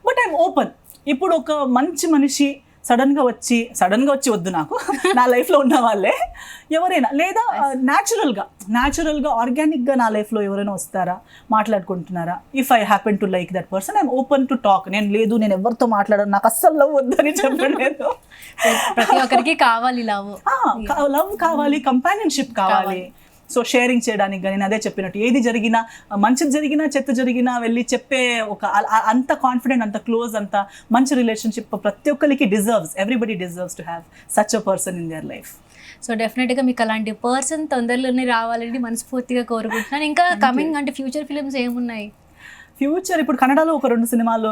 But I'm open. ఇప్పుడు ఒక మంచి మనిషి సడన్గా వచ్చి వద్దు నాకు, నా లైఫ్లో ఉన్న వాళ్ళే ఎవరైనా, లేదా న్యాచురల్గా ఆర్గానిక్గా నా లైఫ్లో ఎవరైనా వస్తారా, మాట్లాడుకుంటున్నారా, if I happen to like that person, I'm open to talk. నేను ఎవరితో మాట్లాడను, నాకు అస్సలు లవ్ వద్దని చెప్పలేదు. ప్రతి ఒక్కరికి కావాలి లవ్ కావాలి, కంపానియన్షిప్ కావాలి. సో షేరింగ్ చేయడానికి కానీ, నేను అదే చెప్పినట్టు ఏది జరిగినా, మంచిది జరిగినా చెత్త జరిగినా వెళ్ళి చెప్పే ఒక అంత కాన్ఫిడెంట్, అంత క్లోజ్, అంత మంచి రిలేషన్షిప్ ప్రతి ఒక్కరికి everybody deserves to have such a person in their life. So డెఫినెట్గా మీకు అలాంటి పర్సన్ తొందరలోనే రావాలని మనస్ఫూర్తిగా కోరుకుంటున్నాను. ఇంకా కమింగ్ అంటే ఫ్యూచర్ ఫిలిమ్స్ ఏమున్నాయి? ఫ్యూచర్ ఇప్పుడు కన్నడలో ఒక 2 సినిమాలు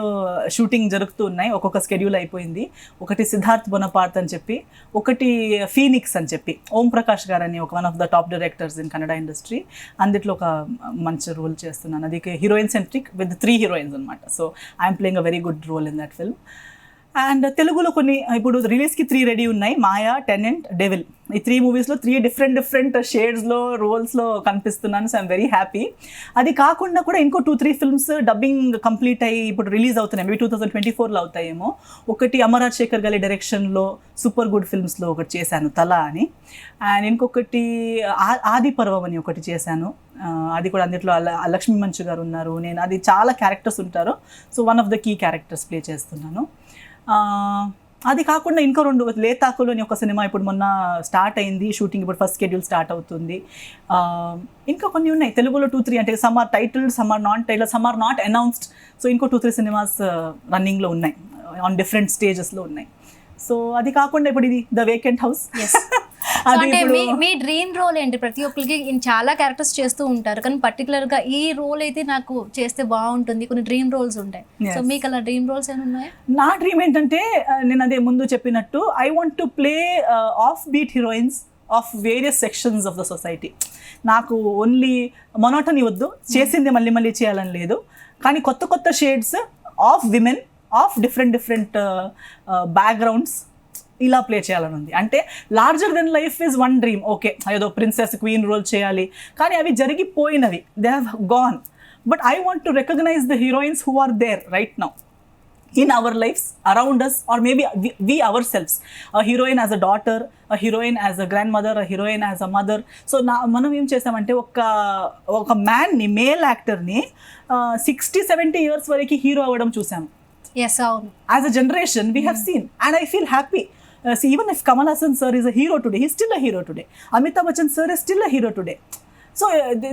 షూటింగ్ జరుగుతూ ఉన్నాయి, ఒక్కొక్క స్కెడ్యూల్ అయిపోయింది. ఒకటి సిద్ధార్థ్ బొనపార్త్ అని చెప్పి, ఒకటి ఫీనిక్స్ అని చెప్పి, ఓం ప్రకాష్ గారు అని ఒక one of the top directors in Kannada industry, అందులో ఒక మంచి రోల్ చేస్తున్నాను. అది హీరోయిన్ సెంట్రిక్ విత్ 3 హీరోయిన్స్ అనమాట. So I'm playing a very good role in that film. And తెలుగులో కొన్ని ఇప్పుడు రిలీజ్కి 3 రెడీ ఉన్నాయి, మాయా, టెనెంట్, డెవిల్. ఈ 3 మూవీస్లో 3 డిఫరెంట్ షేడ్స్లో రోల్స్లో కనిపిస్తున్నాను. So I'm very happy. అది కాకుండా కూడా ఇంకో 2-3 ఫిల్మ్స్ డబ్బింగ్ కంప్లీట్ అయ్యి ఇప్పుడు రిలీజ్ అవుతున్నాయి, మేబీ 2024లో అవుతాయేమో. ఒకటి అమరాజ్ శేఖర్ గారి డైరెక్షన్లో సూపర్ గుడ్ ఫిల్మ్స్లో ఒకటి చేశాను, తల అని. అండ్ ఇంకొకటి ఆది పర్వం అని ఒకటి చేశాను, అది కూడా అందులో లక్ష్మీ మంచు గారు ఉన్నారు, నేను అది చాలా క్యారెక్టర్స్ ఉంటారు. So one of the key characters play చేస్తున్నాను. అది కాకుండా ఇంకో 2, లేతాకులు అని ఒక సినిమా ఇప్పుడు మొన్న స్టార్ట్ అయింది షూటింగ్, ఇప్పుడు ఫస్ట్ షెడ్యూల్ స్టార్ట్ అవుతుంది. ఇంకా కొన్ని ఉన్నాయి తెలుగులో 2-3, అంటే some are titled, some are non titled, some are not announced. So ఇంకో 2-3 సినిమాస్ రన్నింగ్లో ఉన్నాయి, ఆన్ డిఫరెంట్ స్టేజెస్లో ఉన్నాయి. సో అది కాకుండా ఇప్పుడు ఇది ద వేకెంట్ హౌస్. అంటే మీ డ్రీమ్ రోల్ ఏంటి? ప్రతి ఒక్కరికి చాలా క్యారెక్టర్స్ చేస్తూ ఉంటారు, కానీ పర్టికులర్గా ఈ రోల్ అయితే నాకు చేస్తే బాగుంటుంది, కొన్ని డ్రీమ్ రోల్స్ ఉంటాయి. సో మీకు అలా డ్రీమ్ రోల్స్ ఏమి ఉన్నాయి? నా డ్రీమ్ ఏంటంటే నేను అదే ముందు చెప్పినట్టు, I want to play offbeat heroines of various sections of the society. నాకు ఓన్లీ మొనోటనీ వద్దు, చేసింది మళ్ళీ మళ్ళీ చేయాలని లేదు, కానీ కొత్త shades of women of different backgrounds ఇలా ప్లే చేయాలని ఉంది. అంటే larger than life is one dream. Okay, ఏదో ప్రిన్సెస్, క్వీన్ రోల్ చేయాలి, కానీ అవి జరిగిపోయినవి, they have gone. But I want to recognise the heroines who are there right now in our lives, around us, or maybe we ourselves. A heroine as a daughter, a heroine as a grandmother, a heroine as a mother. So మనం ఏం చేసామంటే ఒక మ్యాన్ని, male యాక్టర్ని 60-70 years వరకు hero అవ్వడం చూసాము. Yes, అవును. As a generation we have seen, and I feel happy. See, even if Kamal Hassan sir is a hero today, he's still a hero today. Amitabh Bachchan sir is still a hero today. So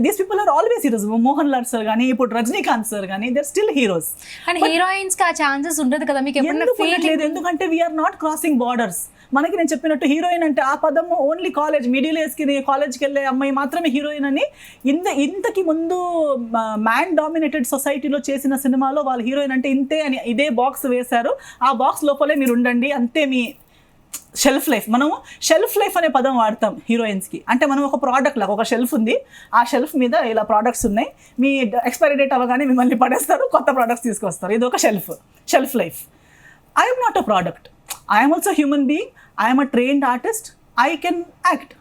these people are always heroes. Mohan Lal sir gaani, ఇప్పుడు Rajinikanth sir gaani, they're still heroes. And heroines కి ఆ chances ఉండదు కదా మీకు ఎప్పుడైనా feel లేదు? ఎందుకంటే we are not crossing borders. మనకి నేను చెప్పినట్టు హీరోయిన్ అంటే ఆ పదము ఓన్లీ కాలేజ్, మిడిల్ ఏజ్కి కాలేజ్కి వెళ్ళే అమ్మాయి మాత్రమే హీరోయిన్ అని. ఇంతకి ముందు మ్యాన్ డామినేటెడ్ సొసైటీలో చేసిన సినిమాలో వాళ్ళు హీరోయిన్ అంటే ఇంతే అని ఇదే బాక్స్ వేశారు. ఆ బాక్స్ లోపలే మీరు ఉండండి, అంతే మీ షెల్ఫ్ లైఫ్. మనము షెల్ఫ్ లైఫ్ అనే పదం వాడతాం హీరోయిన్స్కి. అంటే మనం ఒక ప్రోడక్ట్ లాగా, ఒక షెల్ఫ్ ఉంది, ఆ షెల్ఫ్ మీద ఇలా ప్రోడక్ట్స్ ఉన్నాయి, మీ ఎక్స్పైరీ డేట్ అవ్వగానే మిమ్మల్ని పడేస్తారు, కొత్త ప్రోడక్ట్స్ తీసుకొస్తారు. ఇది ఒక shelf life. I'm not a product, I'm also human being, I'm a trained artist, I can act.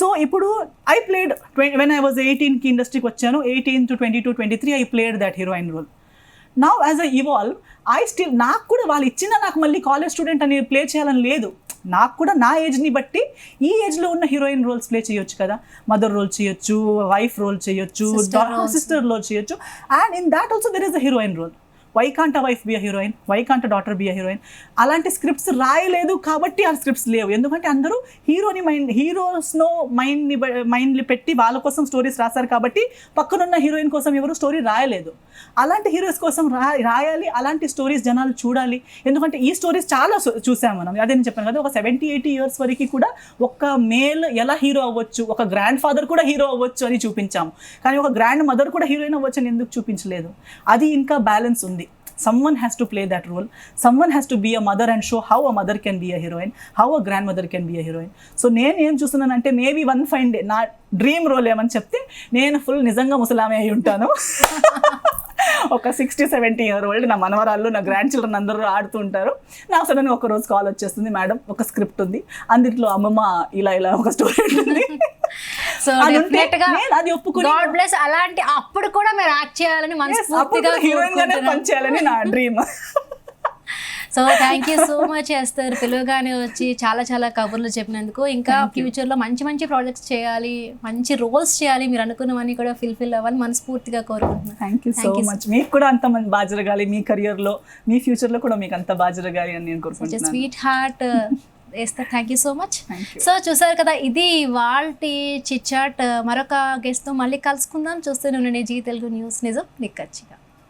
So ఇప్పుడు I played when I was 18కి ఇండస్ట్రీకి వచ్చాను, 18 to 22, 23 I played that heroine role. Now as I evolve, I still, నాకు కూడా వాళ్ళు ఇచ్చిన నాకు మళ్ళీ కాలేజ్ స్టూడెంట్ అని ప్లే చేయాలని లేదు. నాకు కూడా నా ఏజ్ని బట్టి ఈ ఏజ్లో ఉన్న హీరోయిన్ రోల్స్ ప్లే చేయొచ్చు కదా, మదర్ రోల్ చేయొచ్చు, వైఫ్ రోల్ చేయొచ్చు, సిస్టర్ రోల్ చేయొచ్చు. And in that also there is a heroine role. Why can't a wife be a heroine, why can't a daughter be a heroine? అలాంటి scripts రాయలేదు కాబట్టి ఆ scripts లేవు. ఎందుకంటే అందరూ హీరోస్ను మైండ్ని పెట్టి వాళ్ళ కోసం స్టోరీస్ రాశారు కాబట్టి పక్కనున్న హీరోయిన్ కోసం ఎవరు స్టోరీ రాయలేదు. అలాంటి హీరోస్ కోసం రాయాలి, అలాంటి స్టోరీస్ జనాలు చూడాలి. ఎందుకంటే ఈ స్టోరీస్ చాలా చూసాం మనం. అదే నేను చెప్పాను కదా, ఒక 70-80 ఇయర్స్ వరకు కూడా ఒక మేల్ ఎలా హీరో అవ్వచ్చు, ఒక గ్రాండ్ ఫాదర్ కూడా హీరో అవ్వచ్చు అని చూపించాము. కానీ ఒక గ్రాండ్ మదర్ కూడా హీరోయిన్ అవ్వచ్చు అని ఎందుకు చూపించలేదు? అది ఇంకా బ్యాలెన్స్ ఉంది. Someone has to play that role. Someone has to be a mother and show how a mother can be a heroine, how a grandmother can be a heroine. So నేను ఏం చూస్తున్నానంటే maybe one fine day నా dream role ఏమని చెప్తే నేను full నిజంగా ముసలామే అయి ఉంటాను. ఒక 60-70 year old నా మనవరాళ్ళు, నా గ్రాండ్ చిల్డ్రన్ అందరూ ఆడుతూ ఉంటారు. నాకు సడన్గా ఒక రోజు కాల్ వచ్చేస్తుంది, మేడం ఒక స్క్రిప్ట్ ఉంది, అందులో అమ్మమ్మ ఇలా ఒక స్టోరీ ఉంటుంది. సో డెఫినెట్గా అది ఒప్పుకుని గాడ్ బ్లెస్. అలాంటి అప్పుడు కూడా మీరు యాక్ట్ చేయాలని మనస్ఫూర్తిగా హీరోయిన్ గానే పనిచేయాలని నా dream. So thank you so much Esther, పిలువగానే వచ్చి చాలా చాలా కబుర్లు చెప్పినందుకు. ఇంకా ఫ్యూచర్లో మంచి మంచి ప్రాజెక్ట్స్ చేయాలి, మంచి రోల్స్ చేయాలి, మీరు అనుకున్నవన్నీ కూడా ఫిల్ఫిల్ అవ్వాలి మనస్ఫూర్తిగా కోరుకుంటున్నాను. Thank you so much. మీకు కూడా అంత మంది బాగా జరగాలి, మీ కెరియర్లో మీ ఫ్యూచర్లో కూడా మీకు అంత బాగా జరగాలి అని నేను కోరుకుంటున్నాను. Sweet heart Esther, thank you so much. So చూసారు కదా, ఇది వాల్టి చిట్ చాట్. మరొక గెస్ట్తో మళ్ళీ కలుసుకుందాం. చూస్తూనే ఉండండి జీ తెలుగు న్యూస్, నిజం నిక్కచ్చిగా.